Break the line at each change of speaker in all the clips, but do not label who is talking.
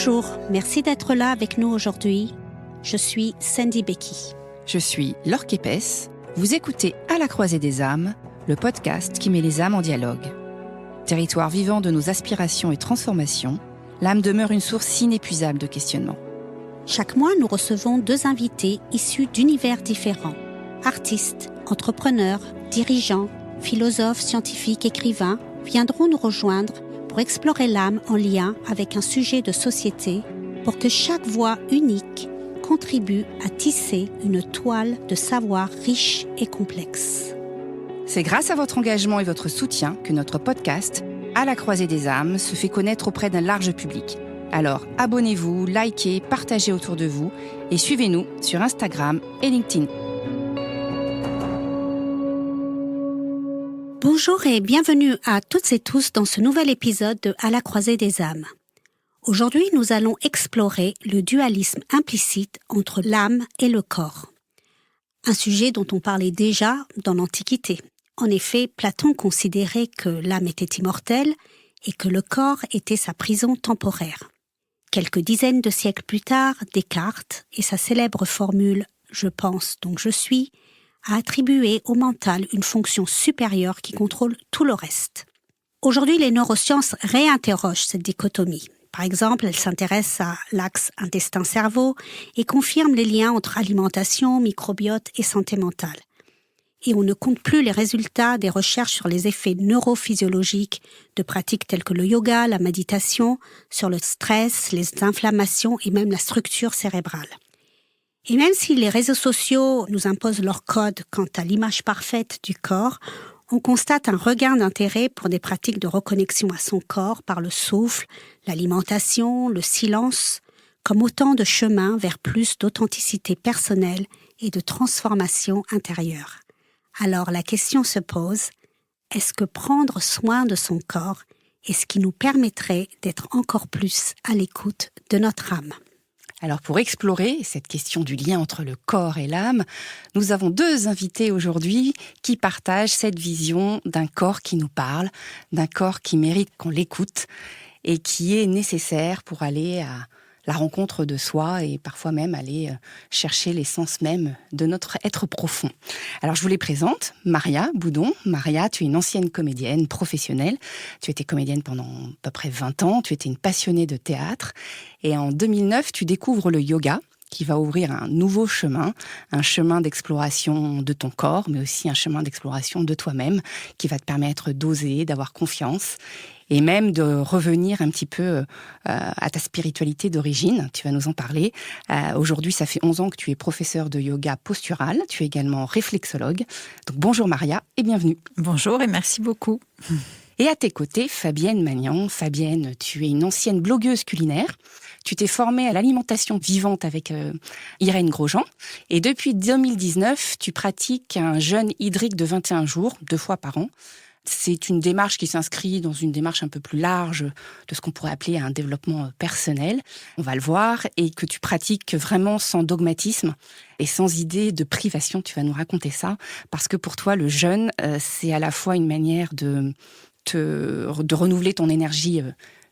Bonjour, merci d'être là avec nous aujourd'hui. Je suis Sandy Becky.
Je suis Laure Képès. Vous écoutez À la croisée des âmes, le podcast qui met les âmes en dialogue. Territoire vivant de nos aspirations et transformations, l'âme demeure une source inépuisable de questionnement.
Chaque mois, nous recevons 2 invités issus d'univers différents. Artistes, entrepreneurs, dirigeants, philosophes, scientifiques, écrivains viendront nous rejoindre pour explorer l'âme en lien avec un sujet de société pour que chaque voix unique contribue à tisser une toile de savoir riche et complexe.
C'est grâce à votre engagement et votre soutien que notre podcast, À la croisée des âmes, se fait connaître auprès d'un large public. Alors abonnez-vous, likez, partagez autour de vous et suivez-nous sur Instagram et LinkedIn.
Bonjour et bienvenue à toutes et tous dans ce nouvel épisode de À la croisée des âmes. Aujourd'hui, nous allons explorer le dualisme implicite entre l'âme et le corps. Un sujet dont on parlait déjà dans l'Antiquité. En effet, Platon considérait que l'âme était immortelle et que le corps était sa prison temporaire. Quelques dizaines de siècles plus tard, Descartes et sa célèbre formule « je pense donc je suis » a attribué au mental une fonction supérieure qui contrôle tout le reste. Aujourd'hui, les neurosciences réinterrogent cette dichotomie. Par exemple, elles s'intéressent à l'axe intestin-cerveau et confirment les liens entre alimentation, microbiote et santé mentale. Et on ne compte plus les résultats des recherches sur les effets neurophysiologiques de pratiques telles que le yoga, la méditation, sur le stress, les inflammations et même la structure cérébrale. Et même si les réseaux sociaux nous imposent leur code quant à l'image parfaite du corps, on constate un regain d'intérêt pour des pratiques de reconnexion à son corps par le souffle, l'alimentation, le silence, comme autant de chemins vers plus d'authenticité personnelle et de transformation intérieure. Alors la question se pose, est-ce que prendre soin de son corps est ce qui nous permettrait d'être encore plus à l'écoute de notre âme ?
Alors pour explorer cette question du lien entre le corps et l'âme, nous avons 2 invités aujourd'hui qui partagent cette vision d'un corps qui nous parle, d'un corps qui mérite qu'on l'écoute et qui est nécessaire pour aller à la rencontre de soi et parfois même aller chercher l'essence même de notre être profond. Alors je vous les présente, Maria Boudon. Maria, tu es une ancienne comédienne professionnelle. Tu étais comédienne pendant à peu près 20 ans. Tu étais une passionnée de théâtre. Et en 2009, tu découvres le yoga qui va ouvrir un nouveau chemin, un chemin d'exploration de ton corps, mais aussi un chemin d'exploration de toi-même qui va te permettre d'oser, d'avoir confiance et même de revenir un petit peu à ta spiritualité d'origine. Tu vas nous en parler. Aujourd'hui, ça fait 11 ans que tu es professeure de yoga postural. Tu es également réflexologue. Donc bonjour Maria et bienvenue.
Bonjour et merci beaucoup.
Et à tes côtés, Fabienne Magnan. Fabienne, tu es une ancienne blogueuse culinaire. Tu t'es formée à l'alimentation vivante avec Irène Grosjean. Et depuis 2019, tu pratiques un jeûne hydrique de 21 jours, 2 fois par an. C'est une démarche qui s'inscrit dans une démarche un peu plus large de ce qu'on pourrait appeler un développement personnel. On va le voir. Et que tu pratiques vraiment sans dogmatisme et sans idée de privation. Tu vas nous raconter ça. Parce que pour toi, le jeûne, c'est à la fois une manière de renouveler ton énergie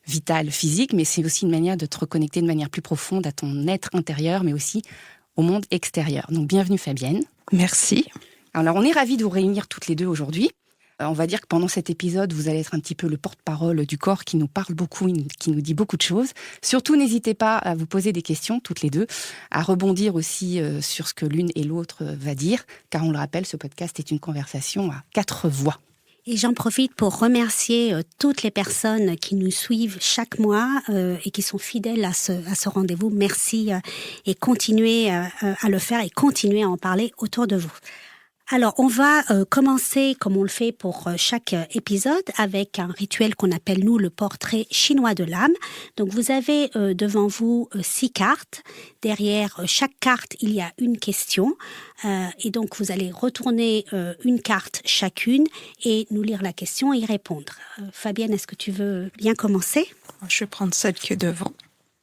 vitale, physique, mais c'est aussi une manière de te reconnecter de manière plus profonde à ton être intérieur, mais aussi au monde extérieur. Donc bienvenue Fabienne.
Merci.
Alors on est ravis de vous réunir toutes les 2 aujourd'hui. On va dire que pendant cet épisode, vous allez être un petit peu le porte-parole du corps qui nous parle beaucoup, qui nous dit beaucoup de choses. Surtout, n'hésitez pas à vous poser des questions, toutes les 2, à rebondir aussi sur ce que l'une et l'autre va dire, car on le rappelle, ce podcast est une conversation à 4 voix.
Et j'en profite pour remercier toutes les personnes qui nous suivent chaque mois et qui sont fidèles à ce rendez-vous. Merci et continuez à le faire et continuez à en parler autour de vous. Alors, on va commencer, comme on le fait pour chaque épisode, avec un rituel qu'on appelle, nous, le portrait chinois de l'âme. Donc, vous avez devant vous 6 cartes. Derrière chaque carte, il y a une question. Et donc, vous allez retourner une carte chacune et nous lire la question et y répondre. Fabienne, est-ce que tu veux bien commencer ?
Je vais prendre celle qui est devant.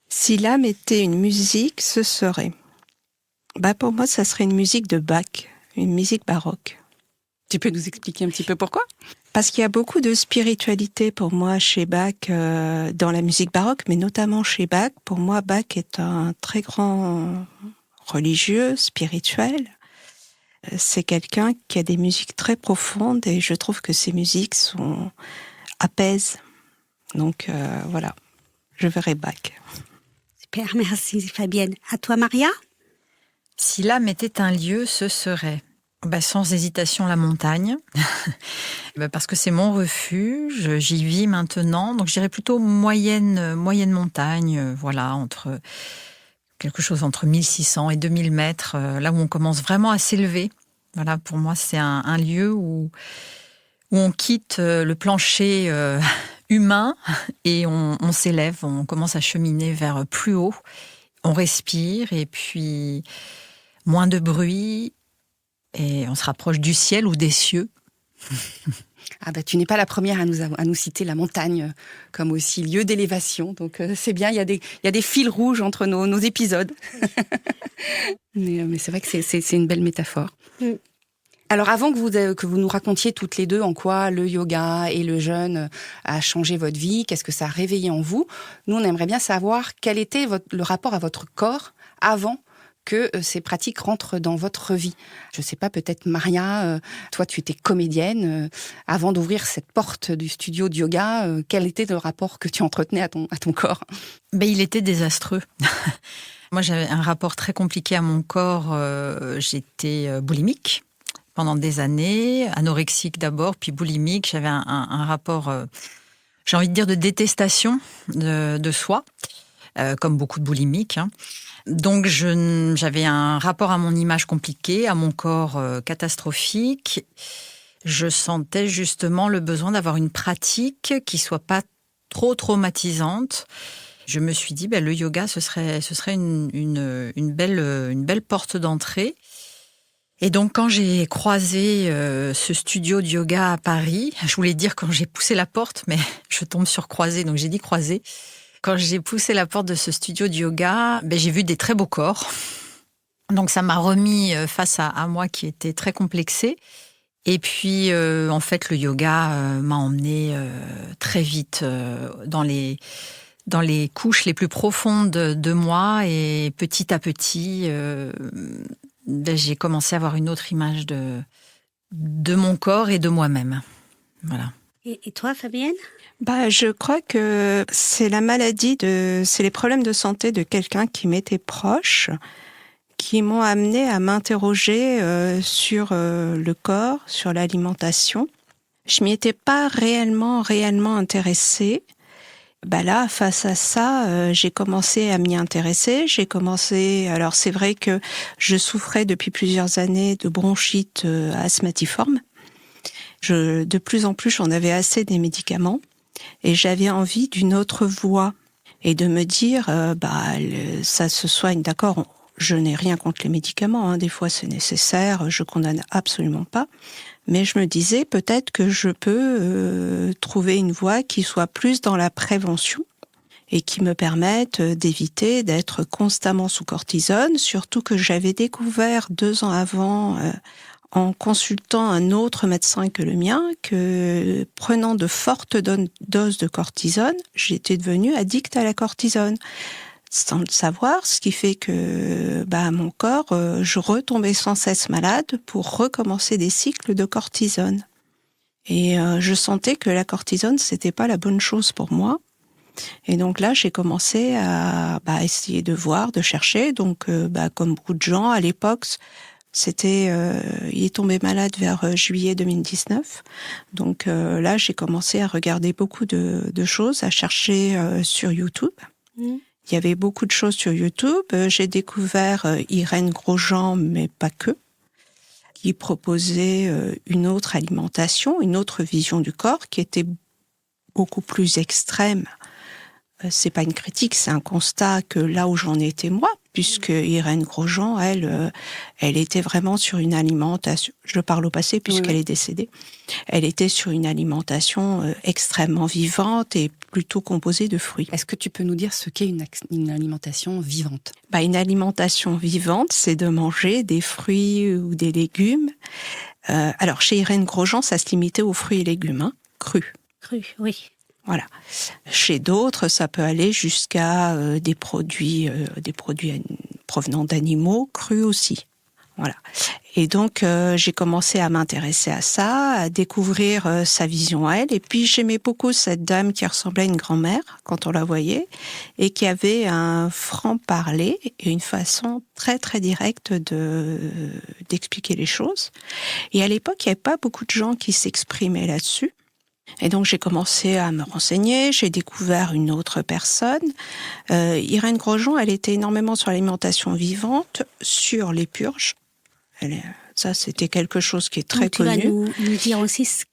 Si l'âme était une musique, ce serait... pour moi, ça serait une musique de Bach. Une musique baroque.
Tu peux nous expliquer un petit peu pourquoi ?
Parce qu'il y a beaucoup de spiritualité pour moi chez Bach, dans la musique baroque, mais notamment chez Bach. Pour moi, Bach est un très grand religieux, spirituel. C'est quelqu'un qui a des musiques très profondes et je trouve que ses musiques apaisent. Donc voilà, je verrai Bach.
Super, merci Fabienne. À toi Maria ?
Si l'âme était un lieu, ce serait sans hésitation la montagne, parce que c'est mon refuge, j'y vis maintenant, donc je dirais plutôt moyenne montagne, voilà, quelque chose entre 1600 et 2000 mètres, là où on commence vraiment à s'élever. Voilà, pour moi, c'est un lieu où on quitte le plancher humain et on s'élève, on commence à cheminer vers plus haut, on respire et puis moins de bruit, et on se rapproche du ciel ou des cieux.
Ah bah, tu n'es pas la première à nous citer la montagne comme aussi lieu d'élévation. Donc c'est bien, il y a des fils rouges entre nos épisodes. mais c'est vrai que c'est une belle métaphore. Mm. Alors avant que vous nous racontiez toutes les deux en quoi le yoga et le jeûne a changé votre vie, qu'est-ce que ça a réveillé en vous, nous on aimerait bien savoir quel était le rapport à votre corps avant que ces pratiques rentrent dans votre vie. Je sais pas, peut-être Maria, toi tu étais comédienne, avant d'ouvrir cette porte du studio de yoga, quel était le rapport que tu entretenais à ton corps ?
Il était désastreux. Moi j'avais un rapport très compliqué à mon corps, j'étais boulimique pendant des années, anorexique d'abord, puis boulimique, j'avais un rapport, j'ai envie de dire, de détestation de soi, comme beaucoup de boulimiques, hein. Donc, j'avais un rapport à mon image compliqué, à mon corps catastrophique. Je sentais justement le besoin d'avoir une pratique qui soit pas trop traumatisante. Je me suis dit, le yoga, ce serait une belle porte d'entrée. Et donc, quand j'ai croisé ce studio de yoga à Paris, je voulais dire quand j'ai poussé la porte, mais je tombe sur croisé, donc j'ai dit croisé. Quand j'ai poussé la porte de ce studio de yoga, j'ai vu des très beaux corps. Donc ça m'a remis face à moi qui était très complexée. Et puis, en fait, le yoga m'a emmenée très vite dans les couches les plus profondes de moi. Et petit à petit, j'ai commencé à avoir une autre image de mon corps et de moi-même. Voilà.
Et toi, Fabienne ?
Je crois que c'est les problèmes de santé de quelqu'un qui m'était proche, qui m'ont amené à m'interroger sur le corps, sur l'alimentation. Je m'y étais pas réellement intéressée. Là, face à ça, j'ai commencé à m'y intéresser. Alors c'est vrai que je souffrais depuis plusieurs années de bronchite asthmatiforme. De plus en plus, j'en avais assez des médicaments et j'avais envie d'une autre voie et de me dire, ça se soigne, d'accord, je n'ai rien contre les médicaments, hein, des fois c'est nécessaire, je condamne absolument pas, mais je me disais peut-être que je peux trouver une voie qui soit plus dans la prévention et qui me permette d'éviter d'être constamment sous cortisone, surtout que j'avais découvert 2 ans avant, en consultant un autre médecin que le mien, que prenant de fortes doses de cortisone, j'étais devenue addicte à la cortisone. Sans le savoir, ce qui fait que mon corps, je retombais sans cesse malade pour recommencer des cycles de cortisone. Et je sentais que la cortisone, c'était pas la bonne chose pour moi. Et donc là, j'ai commencé à essayer de voir, de chercher. Donc, comme beaucoup de gens à l'époque, il est tombé malade vers juillet 2019. Donc là, j'ai commencé à regarder beaucoup de choses, à chercher sur YouTube. Mmh. Il y avait beaucoup de choses sur YouTube. J'ai découvert Irène Grosjean, mais pas que, qui proposait une autre alimentation, une autre vision du corps qui était beaucoup plus extrême. C'est pas une critique, c'est un constat que là où j'en étais moi, puisque Irène Grosjean, elle était vraiment sur une alimentation, je parle au passé puisqu'elle est décédée, elle était sur une alimentation extrêmement vivante et plutôt composée de fruits.
Est-ce que tu peux nous dire ce qu'est une alimentation vivante ?
Une alimentation vivante, c'est de manger des fruits ou des légumes Alors, chez Irène Grosjean, ça se limitait aux fruits et légumes, crus.
Cru, oui.
Voilà. Chez d'autres, ça peut aller jusqu'à des produits provenant d'animaux, crus aussi. Voilà. Et donc, j'ai commencé à m'intéresser à ça, à découvrir sa vision à elle. Et puis, j'aimais beaucoup cette dame qui ressemblait à une grand-mère quand on la voyait et qui avait un franc-parler et une façon très, très directe d'expliquer les choses. Et à l'époque, il n'y avait pas beaucoup de gens qui s'exprimaient là-dessus. Et donc, j'ai commencé à me renseigner, j'ai découvert une autre personne. Irène Grosjean, elle était énormément sur l'alimentation vivante, sur les purges. Ça, c'était quelque chose qui est très connu.
Tu vas nous dire aussi ce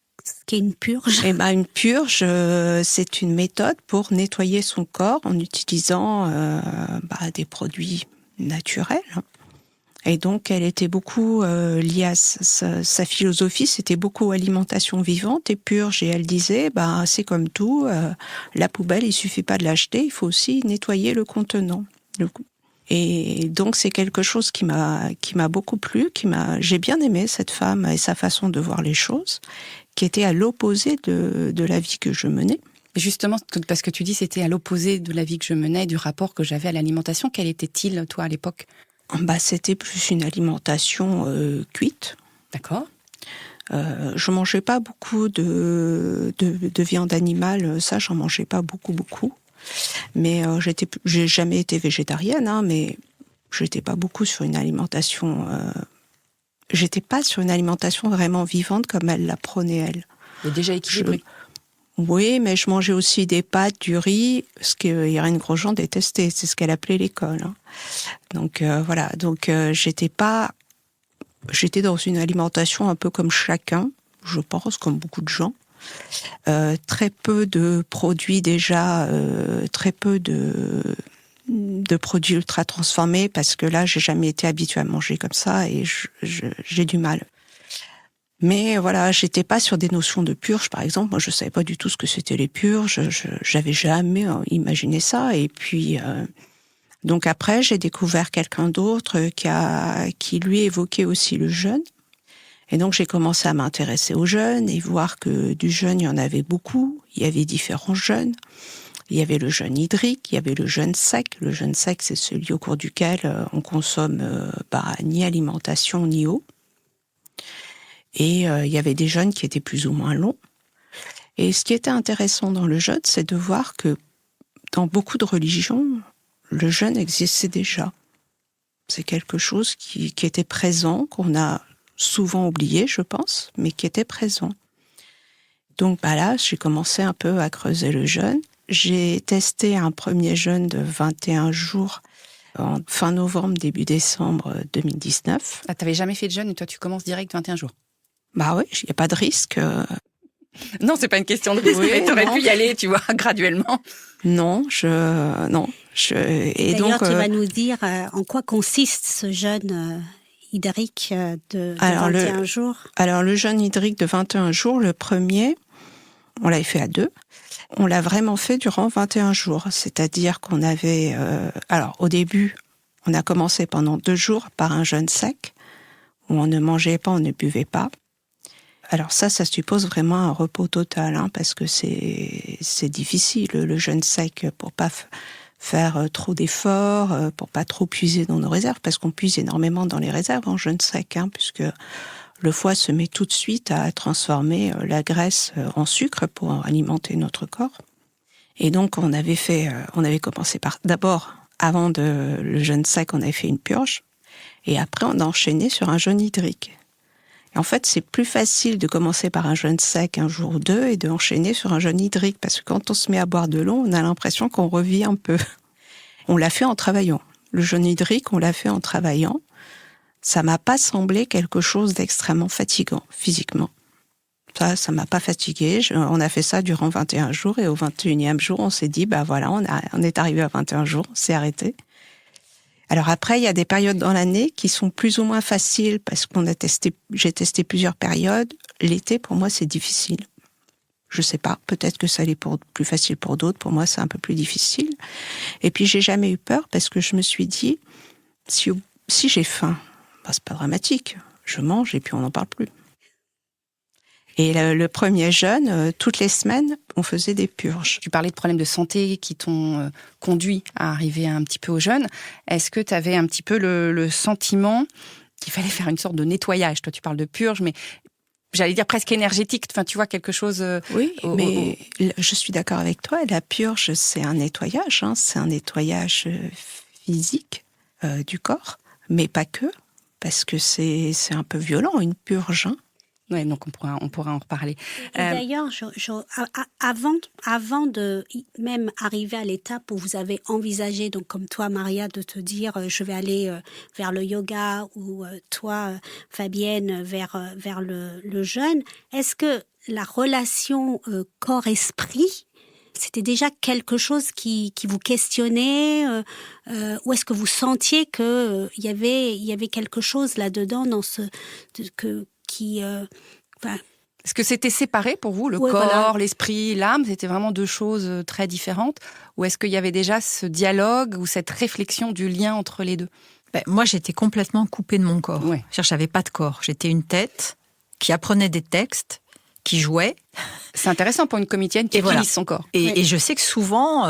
qu'est une purge.
Eh ben, une purge, c'est une méthode pour nettoyer son corps en utilisant des produits naturels. Et donc, elle était beaucoup liée à sa philosophie, c'était beaucoup alimentation vivante et purge. Et elle disait, c'est comme tout, la poubelle, il suffit pas de l'acheter, il faut aussi nettoyer le contenant. Et donc, c'est quelque chose qui m'a beaucoup plu, j'ai bien aimé cette femme et sa façon de voir les choses, qui était à l'opposé de la vie que je menais.
Justement, parce que tu dis c'était à l'opposé de la vie que je menais, du rapport que j'avais à l'alimentation, quel était-il, toi, à l'époque ?
C'était plus une alimentation cuite.
D'accord.
Je mangeais pas beaucoup de viande animale, ça j'en mangeais pas beaucoup. Mais j'ai jamais été végétarienne, mais j'étais pas beaucoup sur une alimentation. J'étais pas sur une alimentation vraiment vivante comme elle la prônait elle.
Et déjà équilibrée.
Oui, mais je mangeais aussi des pâtes, du riz, ce que Irène Grosjean détestait, c'est ce qu'elle appelait l'école. Donc voilà, j'étais dans une alimentation un peu comme chacun, je pense, comme beaucoup de gens. Très peu de produits déjà, très peu de produits ultra transformés, parce que là, j'ai jamais été habituée à manger comme ça et j'ai du mal. Mais voilà, j'étais pas sur des notions de purge, par exemple. Moi, je savais pas du tout ce que c'était les purges. J'avais jamais imaginé ça. Et puis, donc après, j'ai découvert quelqu'un d'autre qui lui évoquait aussi le jeûne. Et donc, j'ai commencé à m'intéresser au jeûne et voir que du jeûne, il y en avait beaucoup. Il y avait différents jeûnes. Il y avait le jeûne hydrique, il y avait le jeûne sec. Le jeûne sec, c'est celui au cours duquel on consomme ni alimentation ni eau. Et il y avait des jeûnes qui étaient plus ou moins longs. Et ce qui était intéressant dans le jeûne, c'est de voir que dans beaucoup de religions, le jeûne existait déjà. C'est quelque chose qui était présent, qu'on a souvent oublié, je pense, mais qui était présent. Donc là, j'ai commencé un peu à creuser le jeûne. J'ai testé un premier jeûne de 21 jours en fin novembre, début décembre 2019.
Ah, t'avais jamais fait de jeûne et toi, tu commences direct 21 jours.
Oui, il n'y a pas de risque.
Non, c'est pas une question de risque,
oui,
mais t'aurais pu y aller, tu vois, graduellement.
Non.
Et d'ailleurs, tu vas nous dire en quoi consiste ce jeûne hydrique de 21 jours.
Alors, le jeûne hydrique de 21 jours, le premier, on l'avait fait à 2. On l'a vraiment fait durant 21 jours. C'est-à-dire qu'on avait... au début, on a commencé pendant 2 jours par un jeûne sec, où on ne mangeait pas, on ne buvait pas. Alors ça suppose vraiment un repos total, parce que c'est difficile, le jeûne sec, pour pas faire trop d'efforts, pour pas trop puiser dans nos réserves, parce qu'on puise énormément dans les réserves en jeûne sec, puisque le foie se met tout de suite à transformer la graisse en sucre pour alimenter notre corps. Et donc on avait commencé par, d'abord, avant le jeûne sec, on avait fait une purge, et après on a enchaîné sur un jeûne hydrique. Et en fait, c'est plus facile de commencer par un jeûne sec un jour ou 2 et d'enchaîner sur un jeûne hydrique, parce que quand on se met à boire de l'eau, on a l'impression qu'on revit un peu. On l'a fait en travaillant. Le jeûne hydrique, on l'a fait en travaillant. Ça m'a pas semblé quelque chose d'extrêmement fatigant, physiquement. Ça m'a pas fatigué. On a fait ça durant 21 jours et au 21e jour, on s'est dit, on est arrivé à 21 jours, on s'est arrêté. Alors après, il y a des périodes dans l'année qui sont plus ou moins faciles parce j'ai testé plusieurs périodes. L'été, pour moi, c'est difficile. Je sais pas, peut-être que ça allait plus facile pour d'autres. Pour moi, c'est un peu plus difficile. Et puis, j'ai jamais eu peur parce que je me suis dit, si j'ai faim, c'est pas dramatique. Je mange et puis on n'en parle plus. Et le premier jeûne, toutes les semaines, on faisait des purges.
Tu parlais de problèmes de santé qui t'ont conduit à arriver un petit peu au jeûne. Est-ce que tu avais un petit peu le sentiment qu'il fallait faire une sorte de nettoyage? Toi, tu parles de purge, mais j'allais dire presque énergétique. Enfin, tu vois, quelque chose...
Oui, mais je suis d'accord avec toi. La purge, c'est un nettoyage. C'est un nettoyage physique du corps, mais pas que, parce que c'est un peu violent, une purge.
Ouais, donc on pourra en reparler.
Et d'ailleurs, avant de même arriver à l'étape où vous avez envisagé, donc comme toi, Maria, de te dire je vais aller vers le yoga, ou toi, Fabienne, vers le jeûne, est-ce que la relation corps-esprit, c'était déjà quelque chose qui vous questionnait, ou est-ce que vous sentiez que il y avait quelque chose là-dedans dans
Est-ce que c'était séparé pour vous, le
ouais,
corps,
voilà.
l'esprit, l'âme? C'était vraiment deux choses très différentes? Ou est-ce qu'il y avait déjà ce dialogue ou cette réflexion du lien entre les deux?
Moi, j'étais complètement coupée de mon corps.
Ouais.
Je n'avais pas de corps. J'étais une tête qui apprenait des textes, qui jouait.
C'est intéressant pour une comédienne qui utilise son corps.
Et je sais que souvent,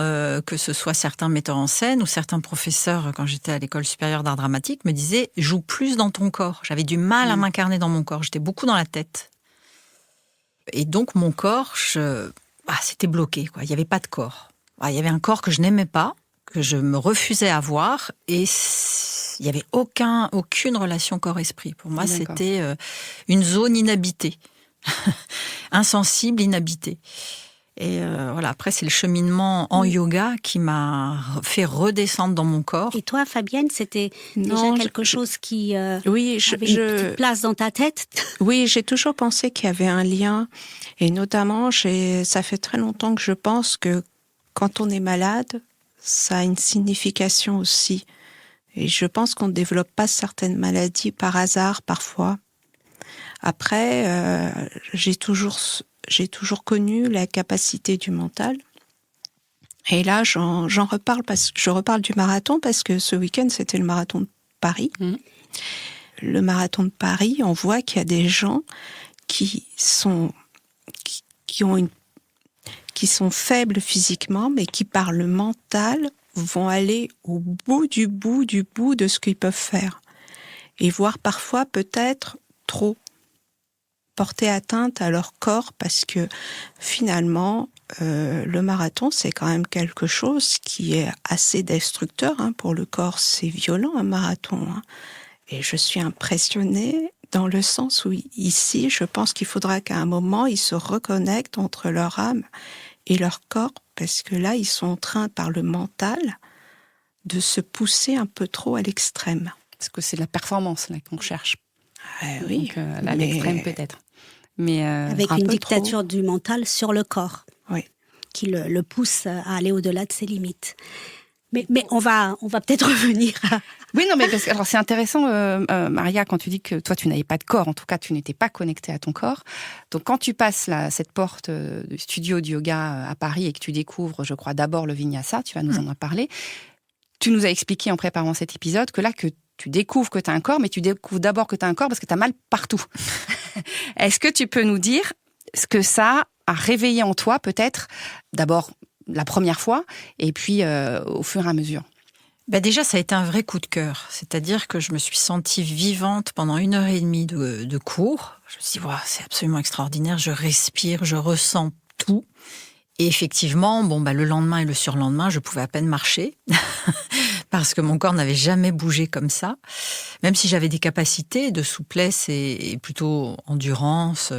que ce soit certains metteurs en scène ou certains professeurs, quand j'étais à l'école supérieure d'art dramatique, me disaient « joue plus dans ton corps ». J'avais du mal à m'incarner dans mon corps. J'étais beaucoup dans la tête. Et donc, mon corps, c'était bloqué, quoi. Il n'y avait pas de corps. Il y avait un corps que je n'aimais pas, que je me refusais à voir, et il n'y avait aucune relation corps-esprit. Pour moi,
D'accord.
c'était une zone inhabitée. Insensible, inhabitée. Et voilà, après, c'est le cheminement en yoga qui m'a fait redescendre dans mon corps.
Et toi, Fabienne, c'était déjà quelque chose qui
oui,
avait une petite place dans ta tête?
Oui, j'ai toujours pensé qu'il y avait un lien. Et notamment, ça fait très longtemps que je pense que quand on est malade, ça a une signification aussi. Et je pense qu'on ne développe pas certaines maladies par hasard, parfois. Après, j'ai toujours connu la capacité du mental. Et là, j'en reparle je reparle du marathon parce que ce week-end, c'était le marathon de Paris. Le marathon de Paris, on voit qu'il y a des gens qui sont faibles physiquement, mais qui, par le mental, vont aller au bout de ce qu'ils peuvent faire. Et voire parfois, peut-être, trop porter atteinte à leur corps, parce que finalement, le marathon, c'est quand même quelque chose qui est assez destructeur pour le corps. C'est violent, un marathon. Et je suis impressionnée dans le sens où ici, je pense qu'il faudra qu'à un moment, ils se reconnectent entre leur âme et leur corps, parce que là, ils sont en train, par le mental, de se pousser un peu trop à l'extrême.
Parce que c'est de la performance là qu'on cherche.
Oui,
donc, à l'extrême peut-être. Mais
avec une dictature du mental sur le corps,
oui,
qui le pousse à aller au-delà de ses limites. Mais on va peut-être revenir à...
Oui, non, mais parce que alors c'est intéressant, Maria, quand tu dis que toi tu n'avais pas de corps, en tout cas tu n'étais pas connectée à ton corps. Donc quand tu passes cette porte du studio de yoga à Paris et que tu découvres, je crois, d'abord le vinyasa, tu vas nous en parler. Tu nous as expliqué en préparant cet épisode que là, que tu découvres que tu as un corps, mais tu découvres d'abord que tu as un corps parce que tu as mal partout. Est-ce que tu peux nous dire ce que ça a réveillé en toi, peut-être, d'abord la première fois, et puis au fur et à mesure?
Déjà, ça a été un vrai coup de cœur. C'est-à-dire que je me suis sentie vivante pendant 1h30 de cours. Je me suis dit, wow, c'est absolument extraordinaire. Je respire, je ressens tout. Et effectivement, le lendemain et le surlendemain, je pouvais à peine marcher parce que mon corps n'avait jamais bougé comme ça. Même si j'avais des capacités de souplesse et plutôt endurance,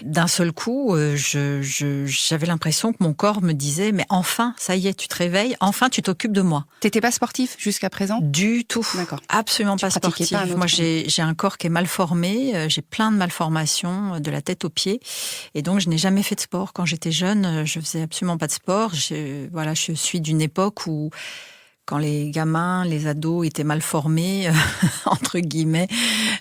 d'un seul coup, j'avais l'impression que mon corps me disait « Mais enfin, ça y est, tu te réveilles, enfin tu t'occupes de moi ».
T'étais pas sportif jusqu'à présent?
Du tout.
D'accord.
Absolument pas sportif. Moi, j'ai un corps qui est mal formé, j'ai plein de malformations de la tête aux pieds. Et donc, je n'ai jamais fait de sport. Quand j'étais jeune, je faisais absolument pas de sport. Je suis d'une époque où, quand les gamins, les ados étaient mal formés, entre guillemets,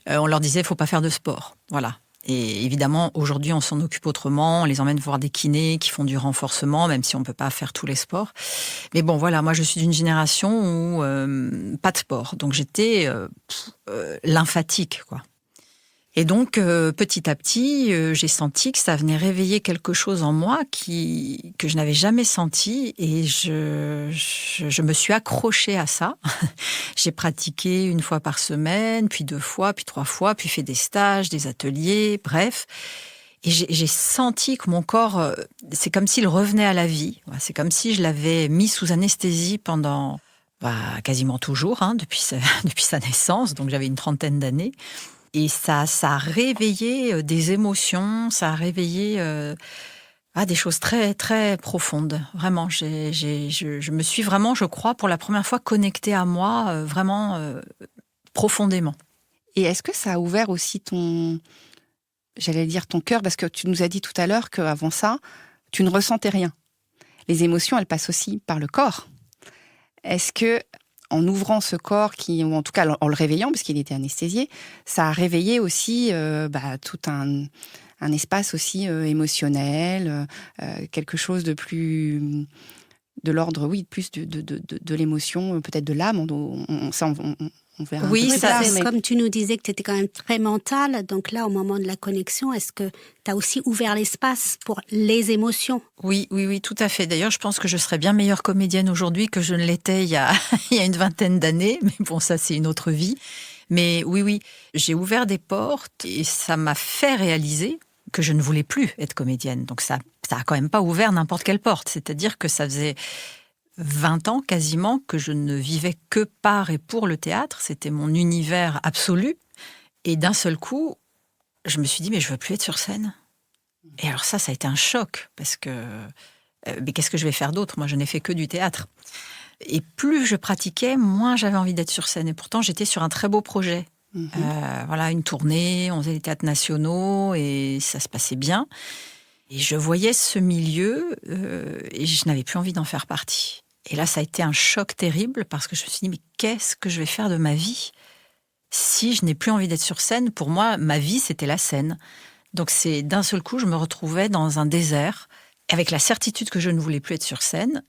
on leur disait « faut pas faire de sport ». Voilà. Et évidemment, aujourd'hui, on s'en occupe autrement. On les emmène voir des kinés qui font du renforcement, même si on peut pas faire tous les sports. Mais bon, voilà, moi, je suis d'une génération où pas de sport. Donc, j'étais lymphatique, quoi. Et donc, petit à petit, j'ai senti que ça venait réveiller quelque chose en moi que je n'avais jamais senti. Et je me suis accrochée à ça. J'ai pratiqué 1 fois par semaine, puis 2 fois, puis 3 fois, puis fait des stages, des ateliers, bref. Et j'ai senti que mon corps, c'est comme s'il revenait à la vie. C'est comme si je l'avais mis sous anesthésie pendant quasiment toujours, depuis sa naissance. Donc, j'avais une 30aine d'années. Et ça a réveillé des émotions, ça a réveillé des choses très, très profondes. Vraiment, je me suis vraiment, je crois, pour la première fois connectée à moi, vraiment profondément.
Et est-ce que ça a ouvert aussi ton cœur? Parce que tu nous as dit tout à l'heure qu'avant ça, tu ne ressentais rien. Les émotions, elles passent aussi par le corps. Est-ce que en ouvrant ce corps, ou en tout cas en le réveillant, parce qu'il était anesthésié, ça a réveillé aussi tout un espace aussi émotionnel, quelque chose de plus de l'ordre, plus de l'émotion, peut-être de l'âme. On verra.
Oui, comme tu nous disais que tu étais quand même très mentale, donc là, au moment de la connexion, est-ce que tu as aussi ouvert l'espace pour les émotions?
Oui, tout à fait. D'ailleurs, je pense que je serais bien meilleure comédienne aujourd'hui que je ne l'étais il y a une 20aine d'années. Mais bon, ça, c'est une autre vie. Mais oui, j'ai ouvert des portes et ça m'a fait réaliser que je ne voulais plus être comédienne. Donc ça a quand même pas ouvert n'importe quelle porte. C'est-à-dire que ça faisait 20 ans quasiment que je ne vivais que par et pour le théâtre. C'était mon univers absolu. Et d'un seul coup, je me suis dit, mais je veux plus être sur scène. Et alors ça a été un choc, parce que mais qu'est-ce que je vais faire d'autre? Moi, je n'ai fait que du théâtre. Et plus je pratiquais, moins j'avais envie d'être sur scène. Et pourtant, j'étais sur un très beau projet. Une tournée, on faisait les théâtres nationaux et ça se passait bien. Et je voyais ce milieu et je n'avais plus envie d'en faire partie. Et là, ça a été un choc terrible parce que je me suis dit, mais qu'est-ce que je vais faire de ma vie si je n'ai plus envie d'être sur scène? Pour moi, ma vie, c'était la scène. Donc d'un seul coup, je me retrouvais dans un désert avec la certitude que je ne voulais plus être sur scène,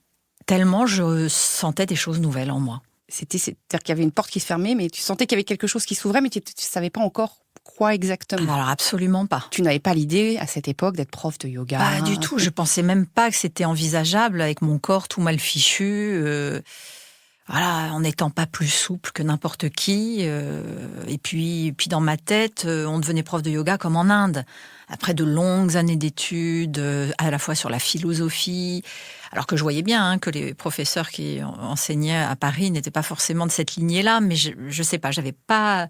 tellement je sentais des choses nouvelles en moi.
C'est-à-dire qu'il y avait une porte qui se fermait, mais tu sentais qu'il y avait quelque chose qui s'ouvrait, mais tu ne savais pas encore quoi exactement.
Alors absolument pas.
Tu n'avais pas l'idée à cette époque d'être prof de yoga?
Pas du tout. Je pensais même pas que c'était envisageable avec mon corps tout mal fichu. En n'étant pas plus souple que n'importe qui. Et puis dans ma tête, on devenait prof de yoga comme en Inde. Après de longues années d'études, à la fois sur la philosophie, alors que je voyais bien que les professeurs qui enseignaient à Paris n'étaient pas forcément de cette lignée-là, mais je sais pas, j'avais pas...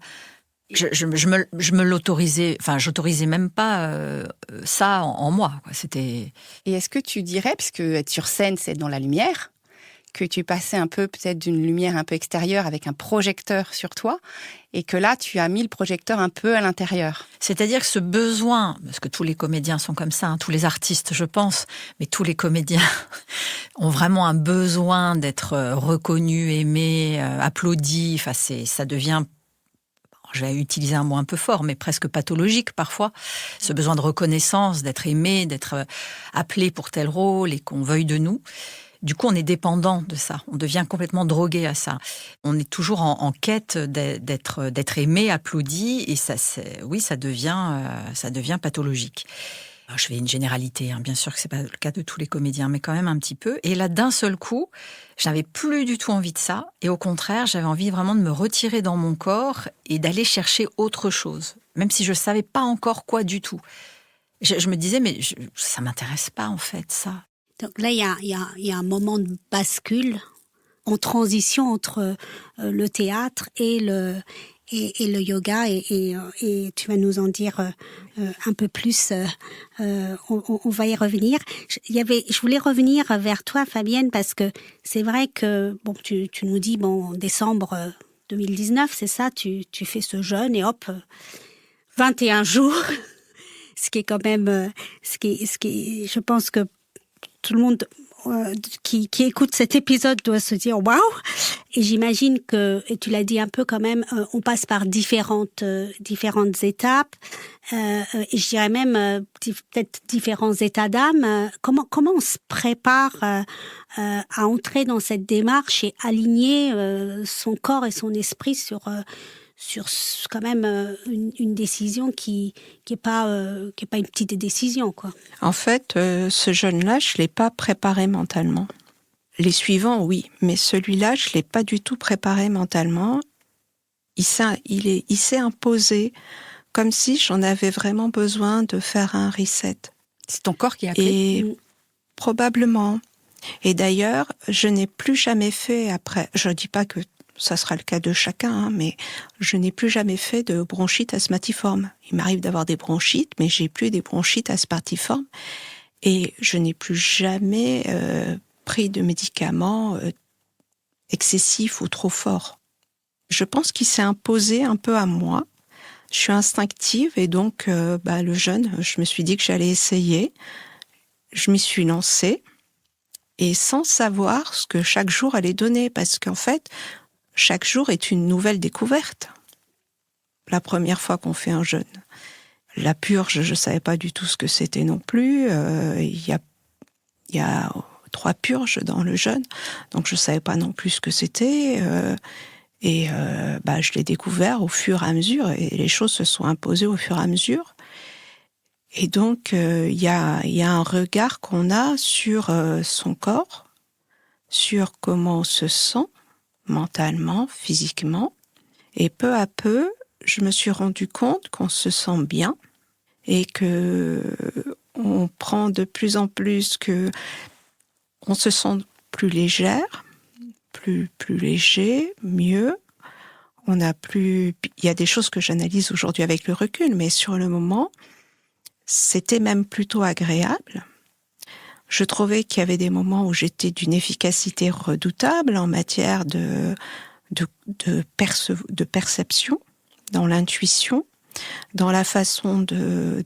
Je me l'autorisais, j'autorisais même pas ça en moi. C'était...
Et est-ce que tu dirais, puisque être sur scène, c'est être dans la lumière, que tu passais un peu peut-être d'une lumière un peu extérieure avec un projecteur sur toi, et que là, tu as mis le projecteur un peu à l'intérieur?
C'est-à-dire que ce besoin, parce que tous les comédiens sont comme ça, tous les artistes, je pense, mais tous les comédiens ont vraiment un besoin d'être reconnus, aimés, applaudis. Ça devient... Je vais utiliser un mot un peu fort, mais presque pathologique parfois. Ce besoin de reconnaissance, d'être aimé, d'être appelé pour tel rôle et qu'on veuille de nous. Du coup, on est dépendant de ça. On devient complètement drogué à ça. On est toujours en quête d'être aimé, applaudi, et ça devient pathologique. Alors, je fais une généralité, bien sûr que c'est pas le cas de tous les comédiens, mais quand même un petit peu. Et là, d'un seul coup, je n'avais plus du tout envie de ça. Et au contraire, j'avais envie vraiment de me retirer dans mon corps et d'aller chercher autre chose, même si je savais pas encore quoi du tout. Je me disais, mais ça m'intéresse pas en fait, ça.
Donc là, il y a un moment de bascule, en transition entre le théâtre et le yoga, et tu vas nous en dire un peu plus. On va y revenir. Je voulais revenir vers toi, Fabienne, parce que c'est vrai que tu nous dis en décembre 2019, c'est ça, tu fais ce jeûne et hop, 21 jours, ce qui est quand même, je pense que tout le monde qui écoute cet épisode doit se dire waouh. Et j'imagine que, et tu l'as dit un peu quand même, on passe par différentes étapes, et je dirais même peut-être différents états d'âme. Comment on se prépare à entrer dans cette démarche et aligner son corps et son esprit sur quand même une décision qui est pas une petite décision, quoi.
En fait, ce jeune-là, je l'ai pas préparé mentalement. Les suivants, oui, mais celui-là, je l'ai pas du tout préparé mentalement. Il s'est imposé comme si j'en avais vraiment besoin de faire un reset.
C'est ton corps qui a appelé.
Et probablement. Et d'ailleurs, je n'ai plus jamais fait après. Je ne dis pas que ça sera le cas de chacun, hein, mais je n'ai plus jamais fait de bronchite asthmatiforme. Il m'arrive d'avoir des bronchites, mais j'ai plus des bronchites asthmatiformes. Et je n'ai plus jamais pris de médicaments excessifs ou trop forts. Je pense qu'il s'est imposé un peu à moi. Je suis instinctive et donc le jeûne, je me suis dit que j'allais essayer. Je m'y suis lancée et sans savoir ce que chaque jour allait donner, parce qu'en fait, chaque jour est une nouvelle découverte. La première fois qu'on fait un jeûne, la purge, je savais pas du tout ce que c'était non plus. Il y a 3 purges dans le jeûne, donc je savais pas non plus ce que c'était. Je l'ai découvert au fur et à mesure, et les choses se sont imposées au fur et à mesure. Et donc, il y a un regard qu'on a sur son corps, sur comment on se sent mentalement, physiquement. Et peu à peu, je me suis rendu compte qu'on se sent bien et que on prend de plus en plus on se sent plus légère, plus léger, mieux. Il y a des choses que j'analyse aujourd'hui avec le recul, mais sur le moment, c'était même plutôt agréable. Je trouvais qu'il y avait des moments où j'étais d'une efficacité redoutable en matière de perception, dans l'intuition, dans la façon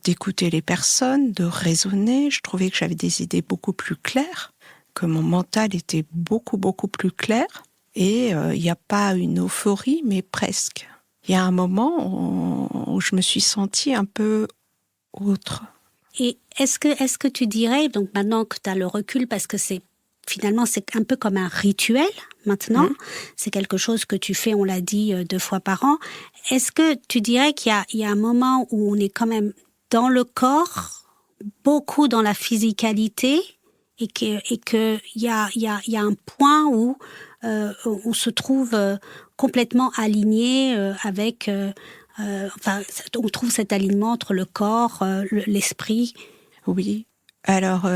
d'écouter les personnes, de raisonner. Je trouvais que j'avais des idées beaucoup plus claires, que mon mental était beaucoup, beaucoup plus clair. Et il n'y a pas une euphorie, mais presque. Il y a un moment où je me suis sentie un peu autre.
Et est-ce que tu dirais, donc maintenant que tu as le recul, parce que finalement c'est un peu comme un rituel maintenant, c'est quelque chose que tu fais, on l'a dit, 2 fois par an, est-ce que tu dirais qu'il y a un moment où on est quand même dans le corps, beaucoup dans la physicalité, et qu'il y a un point où on se trouve complètement aligné avec... on trouve cet alignement entre le corps, l'esprit.
Oui, alors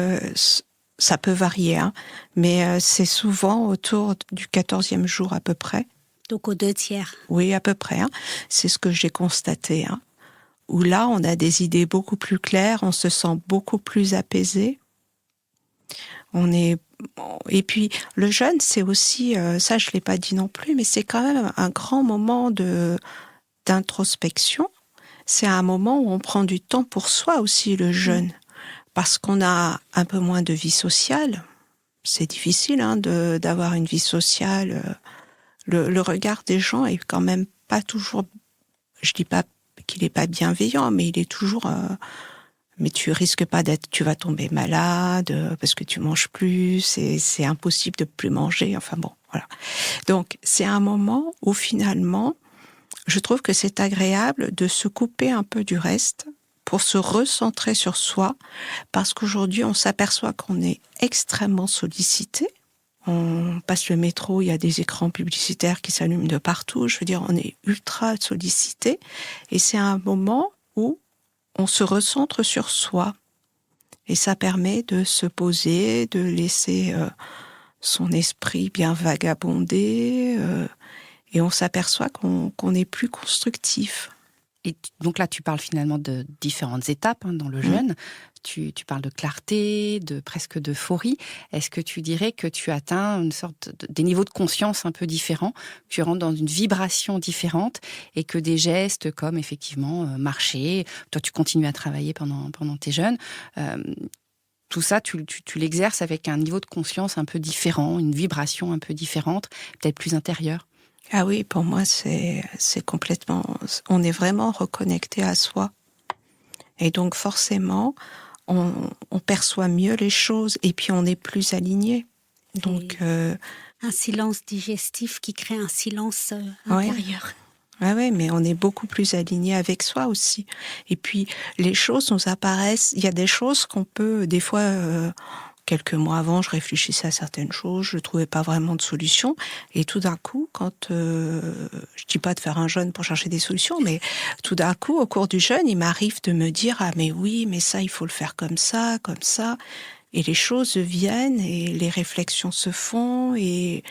ça peut varier, hein, mais c'est souvent autour du 14e jour à peu près.
Donc aux 2/3.
Oui, à peu près. Hein. C'est ce que j'ai constaté. Hein. Où là, on a des idées beaucoup plus claires, on se sent beaucoup plus apaisé. Et puis le jeûne, c'est aussi, ça je l'ai pas dit non plus, mais c'est quand même un grand moment d'introspection. C'est un moment où on prend du temps pour soi aussi, le jeûne, parce qu'on a un peu moins de vie sociale. C'est difficile d'avoir une vie sociale. Le regard des gens est quand même pas toujours. Je dis pas qu'il est pas bienveillant, mais il est toujours. Mais tu risques pas tu vas tomber malade parce que tu manges plus, c'est impossible de plus manger. Enfin bon, voilà. Donc c'est un moment où finalement, je trouve que c'est agréable de se couper un peu du reste pour se recentrer sur soi, parce qu'aujourd'hui on s'aperçoit qu'on est extrêmement sollicité. On passe le métro, il y a des écrans publicitaires qui s'allument de partout. Je veux dire, on est ultra sollicité, et c'est un moment où on se recentre sur soi. Et ça permet de se poser, de laisser son esprit bien vagabonder, et on s'aperçoit qu'on est plus constructif.
Et donc là, tu parles finalement de différentes étapes dans le jeûne. Tu parles de clarté, presque d'euphorie. Est-ce que tu dirais que tu atteins une sorte des niveaux de conscience un peu différents, que tu rentres dans une vibration différente, et que des gestes comme effectivement marcher, toi tu continues à travailler pendant tes jeûnes, tout ça tu l'exerces avec un niveau de conscience un peu différent, une vibration un peu différente, peut-être plus intérieure?
Ah oui, pour moi c'est complètement... On est vraiment reconnecté à soi. Et donc forcément... On perçoit mieux les choses et puis on est plus aligné. Donc
un silence digestif qui crée un silence intérieur.
Ah ouais, mais on est beaucoup plus aligné avec soi aussi. Et puis, les choses nous apparaissent. Il y a des choses qu'on peut, des fois, quelques mois avant, je réfléchissais à certaines choses, je trouvais pas vraiment de solution. Et tout d'un coup, quand, je dis pas de faire un jeûne pour chercher des solutions, mais tout d'un coup, au cours du jeûne, il m'arrive de me dire, ah mais oui, mais ça, il faut le faire comme ça, comme ça. Et les choses viennent et les réflexions se font et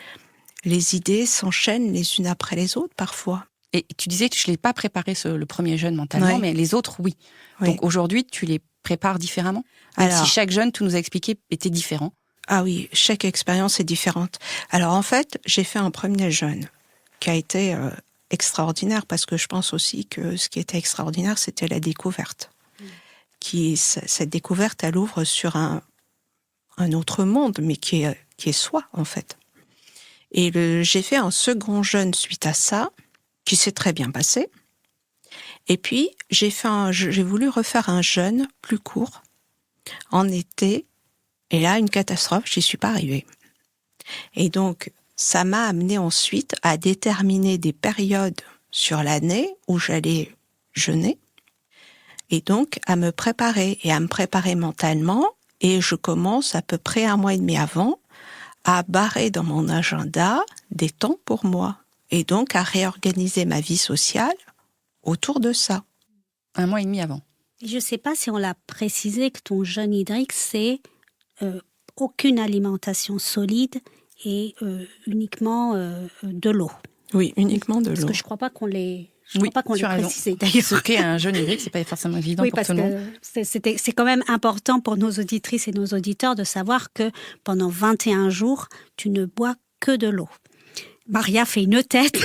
les idées s'enchaînent les unes après les autres parfois.
Et tu disais que je ne l'ai pas préparé le premier jeûne mentalement,
Ouais.
mais les autres, oui.
Oui.
Donc aujourd'hui, tu les prépares différemment. Même si chaque jeûne, tu nous as expliqué, était différent.
Ah oui, chaque expérience est différente. Alors en fait, j'ai fait un premier jeûne qui a été extraordinaire parce que je pense aussi que ce qui était extraordinaire, c'était la découverte. Cette découverte, elle ouvre sur un autre monde, mais qui est soi en fait. Et j'ai fait un second jeûne suite à ça, qui s'est très bien passé. Et puis, j'ai voulu refaire un jeûne plus court, en été, et là, une catastrophe, j'y suis pas arrivée. Et donc, ça m'a amené ensuite à déterminer des périodes sur l'année où j'allais jeûner, et donc à me préparer mentalement, et je commence à peu près 1 mois et demi avant à barrer dans mon agenda des temps pour moi. Et donc à réorganiser ma vie sociale autour de ça.
1 mois et demi avant.
Je ne sais pas si on l'a précisé que ton jeûne hydrique, c'est aucune alimentation solide et uniquement de l'eau.
Oui, uniquement de
Parce
l'eau.
que je ne crois pas qu'on l'ait
tu as raison.
précisé d'ailleurs.
Ce qu'est un jeûne hydrique, c'est pas forcément évident
Oui,
pour
parce
tout le monde.
que c'est quand même important pour nos auditrices et nos auditeurs de savoir que pendant 21 jours, tu ne bois que de l'eau. Maria fait une tête.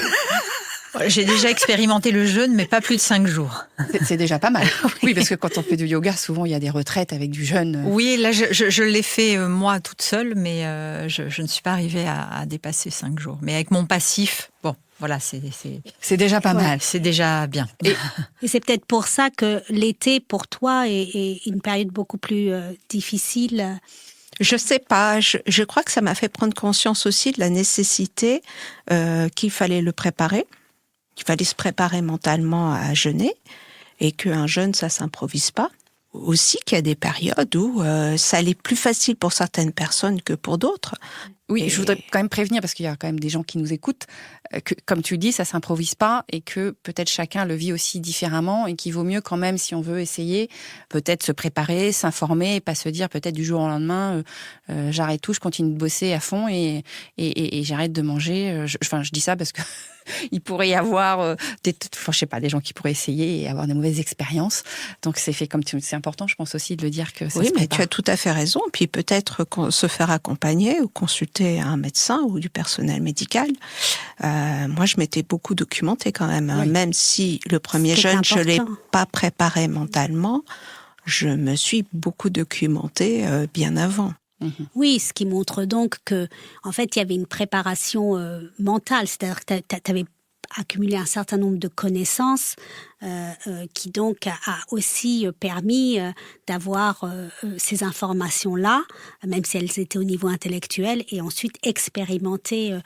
J'ai déjà expérimenté le jeûne, mais pas plus de 5 jours.
C'est déjà pas mal. Oui, parce que quand on fait du yoga, souvent il y a des retraites avec du jeûne.
Oui, là je l'ai fait moi toute seule, mais je ne suis pas arrivée à dépasser 5 jours. Mais avec mon passif, bon, voilà,
C'est déjà pas mal.
c'est déjà bien.
Et c'est peut-être pour ça que l'été, pour toi, est une période beaucoup plus difficile.
Je sais pas, je crois que ça m'a fait prendre conscience aussi de la nécessité qu'il fallait le préparer, qu'il fallait se préparer mentalement à jeûner, et qu'un jeûne, ça s'improvise pas. Aussi qu'il y a des périodes où ça allait plus facile pour certaines personnes que pour d'autres.
Oui, et je voudrais quand même prévenir, parce qu'il y a quand même des gens qui nous écoutent, que, comme tu le dis, ça s'improvise pas et que peut-être chacun le vit aussi différemment et qu'il vaut mieux quand même, si on veut essayer, peut-être se préparer, s'informer et pas se dire peut-être du jour au lendemain, j'arrête tout, je continue de bosser à fond et j'arrête de manger. Je dis ça parce que il pourrait y avoir je sais pas, des gens qui pourraient essayer et avoir des mauvaises expériences. Donc c'est important, je pense aussi de le dire que ça
oui,
se
mais
prépare.
tu as tout à fait raison. Puis peut-être se faire accompagner ou consulter un médecin ou du personnel médical. Moi, je m'étais beaucoup documentée quand même.
Oui.
Même si le premier
C'était
jeûne, je l'ai
important.
pas préparé mentalement, je me suis beaucoup documentée bien avant.
Oui, ce qui montre donc que, en fait, il y avait une préparation mentale, c'est-à-dire que tu avais accumulé un certain nombre de connaissances qui donc a aussi permis d'avoir ces informations-là, même si elles étaient au niveau intellectuel, et ensuite expérimentées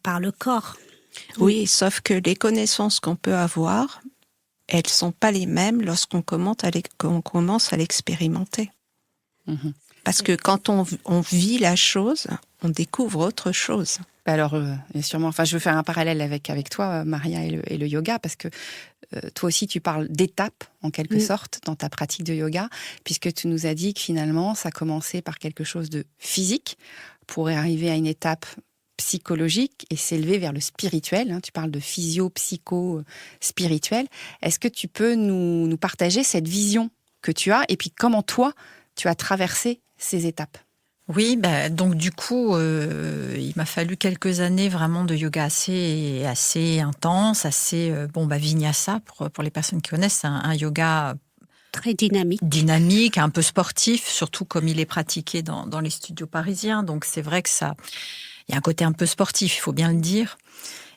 par le corps.
Oui, sauf que les connaissances qu'on peut avoir, elles sont pas les mêmes lorsqu'on commence à l'expérimenter.
Mhm.
Parce que quand on vit la chose, on découvre autre chose.
Alors, sûrement. Enfin, je veux faire un parallèle avec toi, Maria, et le yoga, parce que toi aussi, tu parles d'étapes, en quelque sorte, dans ta pratique de yoga, puisque tu nous as dit que finalement, ça commençait par quelque chose de physique, pour arriver à une étape psychologique et s'élever vers le spirituel. Hein. Tu parles de physio, psycho, spirituel. Est-ce que tu peux nous partager cette vision que tu as, et puis comment toi, tu as traversé ces étapes?
Oui, donc du coup, il m'a fallu quelques années vraiment de yoga assez intense, assez vinyasa pour les personnes qui connaissent, c'est un yoga
Très dynamique,
un peu sportif, surtout comme il est pratiqué dans les studios parisiens. Donc c'est vrai que il y a un côté un peu sportif, il faut bien le dire.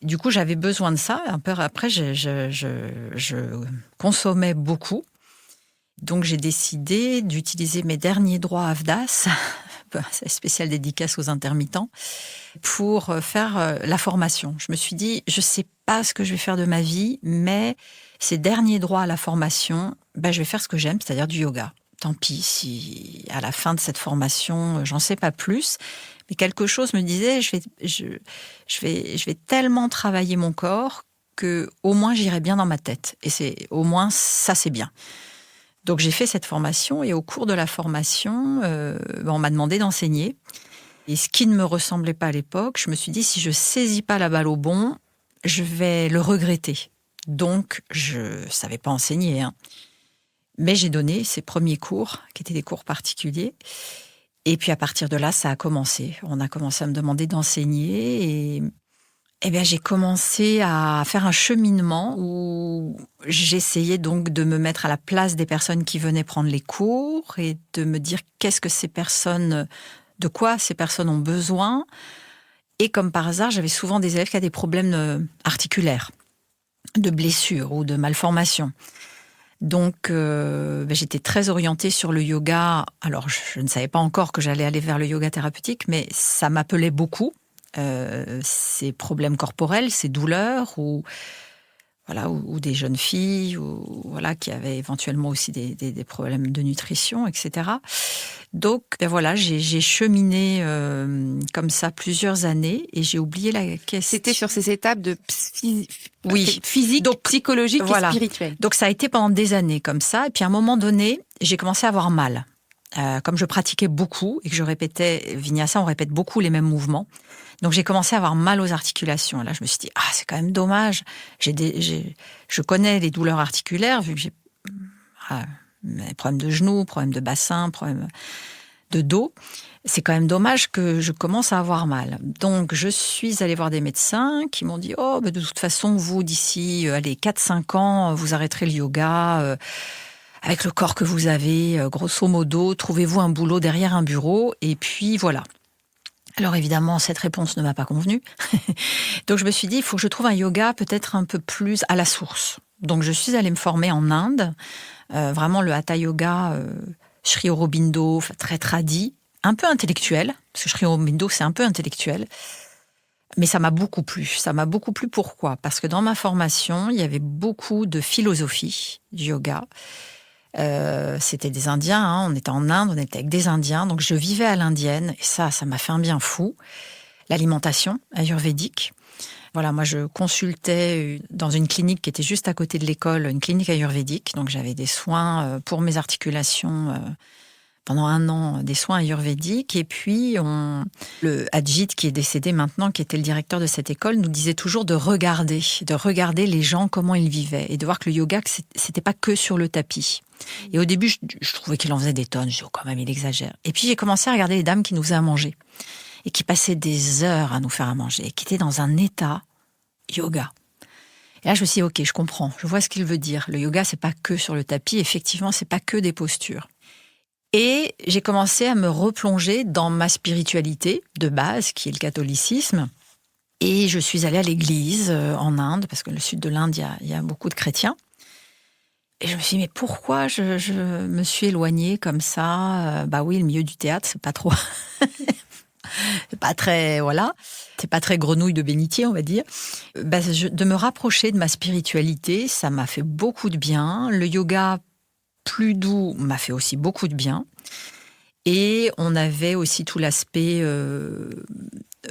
Du coup, j'avais besoin de ça. Un peu après, je consommais beaucoup. Donc j'ai décidé d'utiliser mes derniers droits AFDAS spéciale dédicace aux intermittents, pour faire la formation. Je me suis dit, je ne sais pas ce que je vais faire de ma vie, mais ces derniers droits à la formation, je vais faire ce que j'aime, c'est-à-dire du yoga. Tant pis si à la fin de cette formation, j'en sais pas plus. Mais quelque chose me disait, je vais tellement travailler mon corps que au moins j'irai bien dans ma tête. Et au moins ça, c'est bien. Donc j'ai fait cette formation et au cours de la formation, on m'a demandé d'enseigner. Et ce qui ne me ressemblait pas à l'époque, je me suis dit, si je saisis pas la balle au bon, je vais le regretter. Donc je savais pas enseigner, mais j'ai donné ces premiers cours, qui étaient des cours particuliers. Et puis à partir de là, ça a commencé. On a commencé à me demander d'enseigner et j'ai commencé à faire un cheminement où j'essayais donc de me mettre à la place des personnes qui venaient prendre les cours et de me dire de quoi ces personnes ont besoin. Et comme par hasard, j'avais souvent des élèves qui avaient des problèmes articulaires, de blessures ou de malformations. Donc, j'étais très orientée sur le yoga. Alors, je ne savais pas encore que j'allais aller vers le yoga thérapeutique, mais ça m'appelait beaucoup. Ces problèmes corporels, ces douleurs, ou des jeunes filles, qui avaient éventuellement aussi des problèmes de nutrition, etc. Donc, j'ai cheminé comme ça plusieurs années et j'ai oublié la question.
C'était sur ces étapes de physique, donc, psychologique et spirituelle.
Donc, ça a été pendant des années comme ça. Et puis, à un moment donné, j'ai commencé à avoir mal. Comme je pratiquais beaucoup et que je répétais Vinyasa, on répète beaucoup les mêmes mouvements. Donc, j'ai commencé à avoir mal aux articulations. Et là, je me suis dit, c'est quand même dommage. Je connais les douleurs articulaires, vu que j'ai des problèmes de genoux, problèmes de bassin, problèmes de dos. C'est quand même dommage que je commence à avoir mal. Donc, je suis allée voir des médecins qui m'ont dit, de toute façon, vous, d'ici 4-5 ans, vous arrêterez le yoga. Avec le corps que vous avez, grosso modo, trouvez-vous un boulot derrière un bureau. Et puis, voilà. Alors évidemment, cette réponse ne m'a pas convenu. Donc je me suis dit, il faut que je trouve un yoga peut-être un peu plus à la source. Donc je suis allée me former en Inde, vraiment le Hatha Yoga, Sri Aurobindo, très tradi, un peu intellectuel, parce que Sri Aurobindo c'est un peu intellectuel. Mais ça m'a beaucoup plu. Ça m'a beaucoup plu pourquoi ? Parce que dans ma formation, il y avait beaucoup de philosophie du yoga. C'était des Indiens, on était en Inde, on était avec des Indiens, donc je vivais à l'indienne, et ça m'a fait un bien fou. L'alimentation ayurvédique. Voilà, moi je consultais dans une clinique qui était juste à côté de l'école, une clinique ayurvédique, donc j'avais des soins pour mes articulations pendant 1 an, des soins ayurvédiques, et puis le Ajit qui est décédé maintenant, qui était le directeur de cette école, nous disait toujours de regarder les gens, comment ils vivaient, et de voir que le yoga, c'était pas que sur le tapis. Et au début, je trouvais qu'il en faisait des tonnes. Je dis, quand même, il exagère. Et puis, j'ai commencé à regarder les dames qui nous faisaient à manger. Et qui passaient des heures à nous faire à manger. Et qui étaient dans un état yoga. Et là, je me suis dit, ok, je comprends. Je vois ce qu'il veut dire. Le yoga, c'est pas que sur le tapis. Effectivement, c'est pas que des postures. Et j'ai commencé à me replonger dans ma spiritualité de base, qui est le catholicisme. Et je suis allée à l'église en Inde, parce que le sud de l'Inde, il y a beaucoup de chrétiens. Et je me suis dit, mais pourquoi je me suis éloignée comme ça ? Oui, le milieu du théâtre, c'est pas trop... c'est pas très... Voilà. C'est pas très grenouille de bénitier, on va dire. De me rapprocher de ma spiritualité, ça m'a fait beaucoup de bien. Le yoga plus doux m'a fait aussi beaucoup de bien. Et on avait aussi tout l'aspect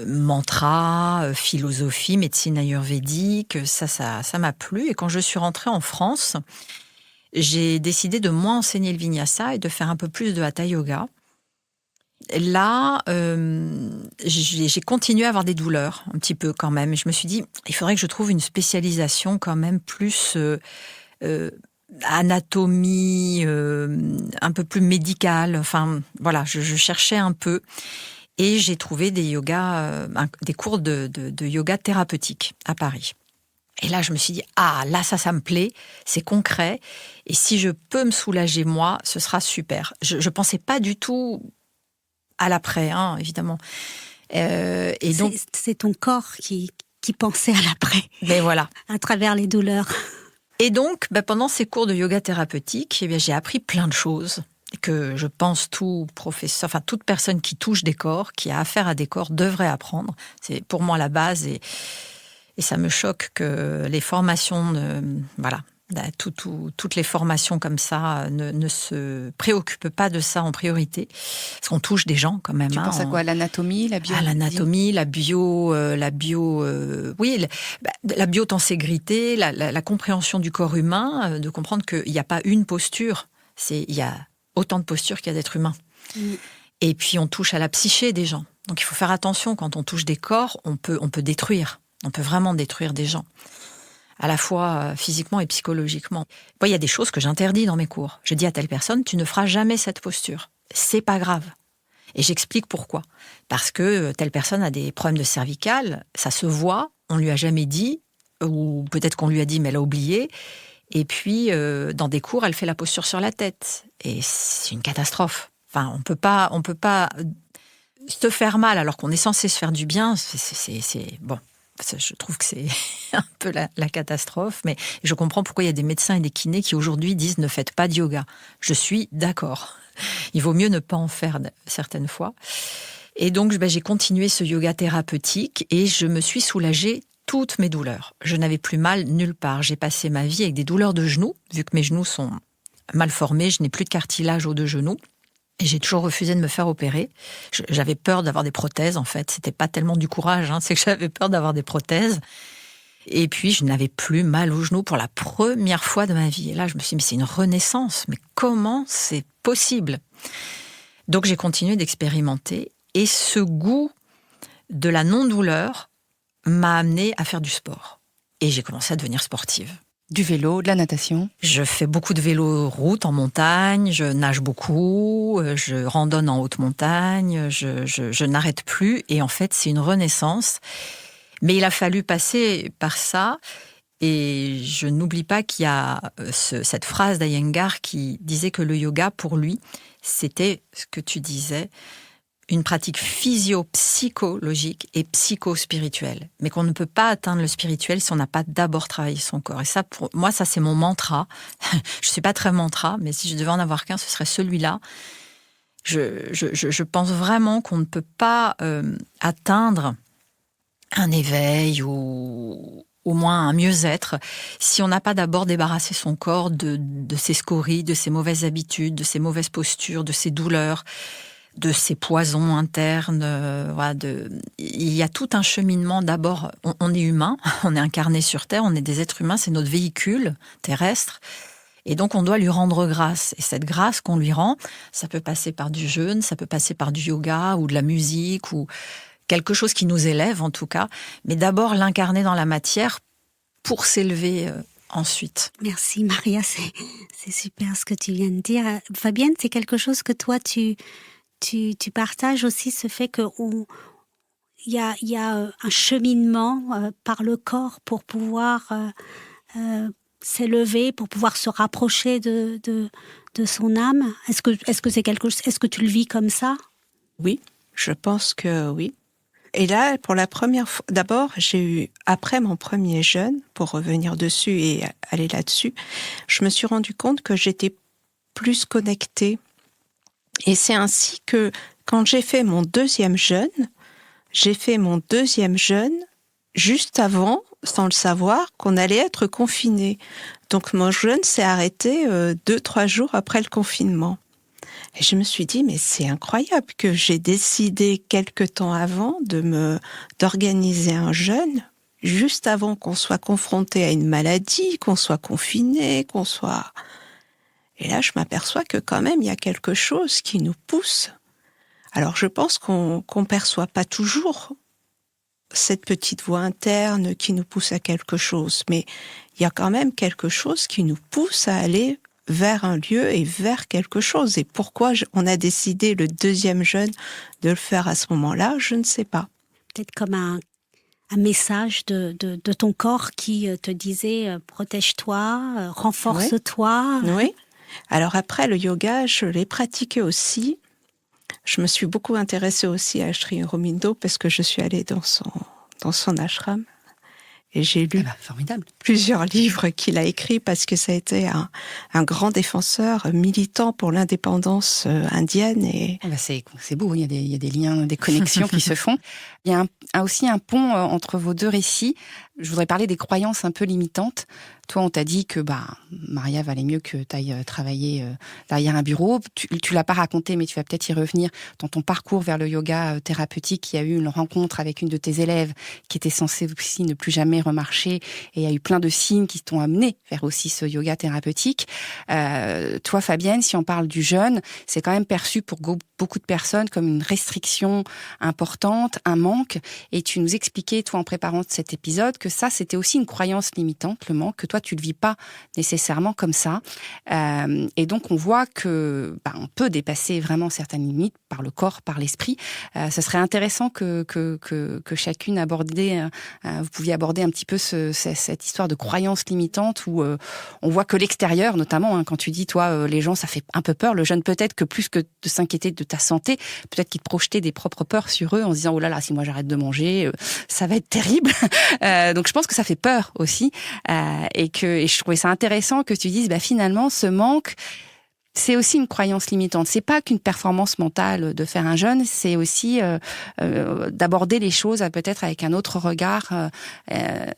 mantra, philosophie, médecine ayurvédique. Ça m'a plu. Et quand je suis rentrée en France... j'ai décidé de moins enseigner le vinyasa et de faire un peu plus de hatha yoga. Là, j'ai continué à avoir des douleurs, un petit peu quand même. Je me suis dit, il faudrait que je trouve une spécialisation quand même plus anatomie, un peu plus médicale. Enfin, voilà, je cherchais un peu. Et j'ai trouvé des cours de yoga thérapeutique à Paris. Et là, je me suis dit, là, ça me plaît, c'est concret. Et si je peux me soulager, moi, ce sera super. Je ne pensais pas du tout à l'après, évidemment. Et donc,
c'est ton corps qui pensait à l'après.
Mais voilà.
À travers les douleurs.
Et donc, pendant ces cours de yoga thérapeutique, j'ai appris plein de choses. que je pense tout professeur, enfin toute personne qui touche des corps, qui a affaire à des corps, devrait apprendre. C'est pour moi la base et ça me choque que les formations, toutes les formations comme ça ne se préoccupent pas de ça en priorité, parce qu'on touche des gens quand même.
Tu penses à quoi? L'anatomie, la bio?
À l'anatomie, la biotenségrité, la compréhension du corps humain, de comprendre qu'il n'y a pas une posture, il y a autant de postures qu'il y a d'êtres humains. Et puis on touche à la psyché des gens. Donc il faut faire attention, quand on touche des corps, on peut détruire. On peut vraiment détruire des gens, à la fois physiquement et psychologiquement. Moi, il y a des choses que j'interdis dans mes cours. Je dis à telle personne, tu ne feras jamais cette posture. C'est pas grave. Et j'explique pourquoi. Parce que telle personne a des problèmes de cervicales, ça se voit, on lui a jamais dit, ou peut-être qu'on lui a dit, mais elle a oublié. Et puis, dans des cours, elle fait la posture sur la tête. Et c'est une catastrophe. Enfin, on peut pas se faire mal alors qu'on est censé se faire du bien. C'est bon. Je trouve que c'est un peu la catastrophe, mais je comprends pourquoi il y a des médecins et des kinés qui aujourd'hui disent ne faites pas de yoga. Je suis d'accord. Il vaut mieux ne pas en faire certaines fois. Et donc j'ai continué ce yoga thérapeutique et je me suis soulagée toutes mes douleurs. Je n'avais plus mal nulle part. J'ai passé ma vie avec des douleurs de genoux, vu que mes genoux sont mal formés, je n'ai plus de cartilage aux deux genoux. Et j'ai toujours refusé de me faire opérer. J'avais peur d'avoir des prothèses, en fait. C'était pas tellement du courage, c'est que j'avais peur d'avoir des prothèses. Et puis, je n'avais plus mal aux genoux pour la première fois de ma vie. Et là, je me suis dit, mais c'est une renaissance. Mais comment c'est possible? Donc, j'ai continué d'expérimenter. Et ce goût de la non-douleur m'a amenée à faire du sport. Et j'ai commencé à devenir sportive.
Du vélo, de la natation?
Je fais beaucoup de vélo-route en montagne, je nage beaucoup, je randonne en haute montagne, je n'arrête plus. Et en fait, c'est une renaissance. Mais il a fallu passer par ça. Et je n'oublie pas qu'il y a cette phrase d'Iyengar qui disait que le yoga, pour lui, c'était ce que tu disais, une pratique physio-psychologique et psycho-spirituelle. Mais qu'on ne peut pas atteindre le spirituel si on n'a pas d'abord travaillé son corps. Et ça, pour moi, ça c'est mon mantra. Je ne suis pas très mantra, mais si je devais en avoir qu'un, ce serait celui-là. Je pense vraiment qu'on ne peut pas atteindre un éveil ou au moins un mieux-être si on n'a pas d'abord débarrassé son corps de ses scories, de ses mauvaises habitudes, de ses mauvaises postures, de ses douleurs, de ces poisons internes. Il y a tout un cheminement. D'abord, on est humain, on est incarné sur Terre, on est des êtres humains, c'est notre véhicule terrestre. Et donc, on doit lui rendre grâce. Et cette grâce qu'on lui rend, ça peut passer par du jeûne, ça peut passer par du yoga ou de la musique ou quelque chose qui nous élève en tout cas. Mais d'abord, l'incarner dans la matière pour s'élever ensuite.
Merci Maria, c'est super ce que tu viens de dire. Fabienne, c'est quelque chose que toi, tu partages aussi, ce fait qu'il y a un cheminement par le corps pour pouvoir s'élever, pour pouvoir se rapprocher de son âme. Est-ce que c'est quelque chose, est-ce que tu le vis comme ça?
Oui, je pense que oui. Et là, pour la première fois, d'abord, j'ai eu, après mon premier jeûne, pour revenir dessus et aller là-dessus, je me suis rendu compte que j'étais plus connectée. Et c'est ainsi que, quand j'ai fait mon deuxième jeûne juste avant, sans le savoir, qu'on allait être confiné. Donc mon jeûne s'est arrêté 2-3 jours après le confinement. Et je me suis dit, mais c'est incroyable que j'ai décidé quelque temps avant d'organiser un jeûne, juste avant qu'on soit confronté à une maladie, qu'on soit confiné, qu'on soit... Et là, je m'aperçois que quand même, il y a quelque chose qui nous pousse. Alors, je pense qu'on perçoit pas toujours cette petite voix interne qui nous pousse à quelque chose, mais il y a quand même quelque chose qui nous pousse à aller vers un lieu et vers quelque chose. Et pourquoi on a décidé le deuxième jeûne de le faire à ce moment-là, je ne sais pas.
Peut-être comme un message de ton corps qui te disait protège-toi, renforce-toi.
Oui. Alors après, le yoga, je l'ai pratiqué aussi. Je me suis beaucoup intéressée aussi à Sri Aurobindo parce que je suis allée dans son ashram. Et j'ai lu
formidable.
plusieurs livres qu'il a écrits parce que ça a été un grand défenseur militant pour l'indépendance indienne. Et...
c'est beau, il y a des liens, des connexions qui se font. Il y a aussi un pont entre vos deux récits. Je voudrais parler des croyances un peu limitantes. Toi, on t'a dit que Maria valait mieux que tu ailles travailler derrière un bureau. Tu l'as pas raconté, mais tu vas peut-être y revenir. Dans ton parcours vers le yoga thérapeutique, il y a eu une rencontre avec une de tes élèves qui était censée aussi ne plus jamais remarcher. Et il y a eu plein de signes qui t'ont amené vers aussi ce yoga thérapeutique. Toi, Fabienne, si on parle du jeûne, c'est quand même perçu pour beaucoup de personnes comme une restriction importante, un manque. Et tu nous expliquais, toi, en préparant cet épisode, que ça, c'était aussi une croyance limitante, le manque, que toi, tu le vis pas nécessairement comme ça. Et donc, on voit que on peut dépasser vraiment certaines limites par le corps, par l'esprit. Ce serait intéressant que chacune vous pouviez aborder un petit peu cette histoire de croyance limitante où on voit que l'extérieur, notamment, quand tu dis, toi, les gens, ça fait un peu peur. Le jeune, peut-être que plus que de s'inquiéter de ta santé, peut-être qu'ils te projetaient des propres peurs sur eux en se disant, oh là là, si moi j'arrête de manger, ça va être terrible. Donc je pense que ça fait peur aussi. Et je trouvais ça intéressant que tu dises, finalement, ce manque, c'est aussi une croyance limitante. C'est pas qu'une performance mentale de faire un jeûne, c'est aussi d'aborder les choses peut-être avec un autre regard,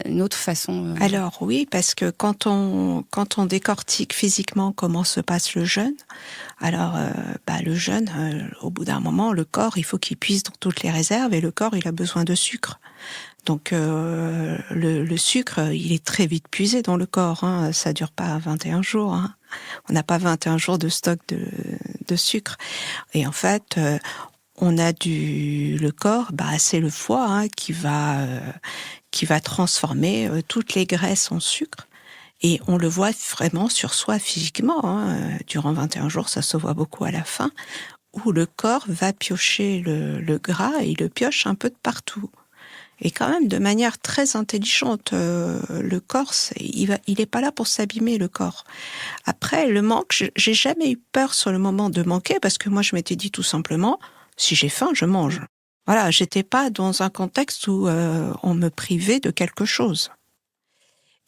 une autre façon.
Alors oui, parce que quand on décortique physiquement comment se passe le jeûne, alors le jeûne, au bout d'un moment, le corps, il faut qu'il puise dans toutes les réserves et le corps, il a besoin de sucre. Donc le sucre, il est très vite puisé dans le corps. Ça dure pas 21 jours. On n'a pas 21 jours de stock de sucre. Et en fait, on a le corps, c'est le foie qui va transformer toutes les graisses en sucre. Et on le voit vraiment sur soi physiquement. Durant 21 jours, ça se voit beaucoup à la fin, où le corps va piocher le gras et il le pioche un peu de partout. Et quand même de manière très intelligente. Le corps, il est pas là pour s'abîmer, le corps. Après, le manque, j'ai jamais eu peur sur le moment de manquer parce que moi, je m'étais dit tout simplement, si j'ai faim, je mange. Voilà, j'étais pas dans un contexte où on me privait de quelque chose.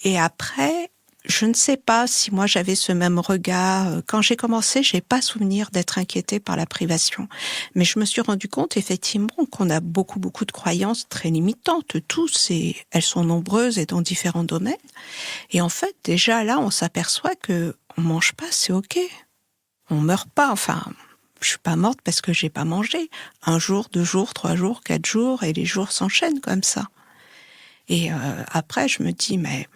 Et après, je ne sais pas si moi j'avais ce même regard. Quand j'ai commencé, j'ai pas souvenir d'être inquiétée par la privation. Mais je me suis rendu compte effectivement qu'on a beaucoup de croyances très limitantes. Elles sont nombreuses et dans différents domaines. Et en fait, déjà là, on s'aperçoit que on mange pas, c'est ok. On meurt pas. Enfin, je suis pas morte parce que j'ai pas mangé. 1 jour, 2 jours, 3 jours, 4 jours, et les jours s'enchaînent comme ça. Et après, je me dis, mais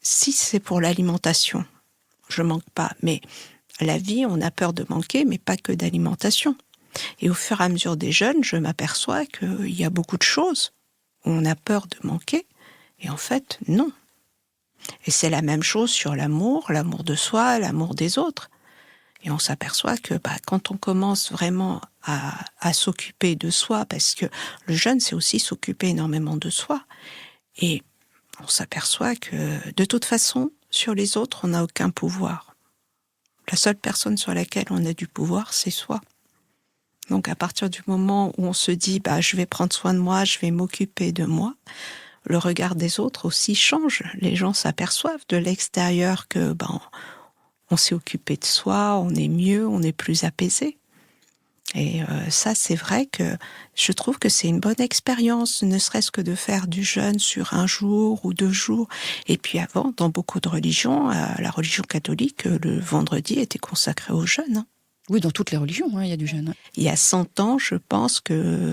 si c'est pour l'alimentation, je manque pas. Mais la vie, on a peur de manquer, mais pas que d'alimentation. Et au fur et à mesure des jeûnes, je m'aperçois qu'il y a beaucoup de choses où on a peur de manquer. Et en fait, non. Et c'est la même chose sur l'amour de soi, l'amour des autres. Et on s'aperçoit que quand on commence vraiment à s'occuper de soi, parce que le jeûne, c'est aussi s'occuper énormément de soi. Et on s'aperçoit que, de toute façon, sur les autres, on n'a aucun pouvoir. La seule personne sur laquelle on a du pouvoir, c'est soi. Donc, à partir du moment où on se dit, je vais prendre soin de moi, je vais m'occuper de moi, le regard des autres aussi change. Les gens s'aperçoivent de l'extérieur que, on s'est occupé de soi, on est mieux, on est plus apaisé. Et ça, c'est vrai que je trouve que c'est une bonne expérience, ne serait-ce que de faire du jeûne sur 1 jour ou 2 jours. Et puis avant, dans beaucoup de religions, la religion catholique, le vendredi était consacré au jeûne.
Oui, dans toutes les religions, il y a du jeûne.
Il y a 100 ans, je pense que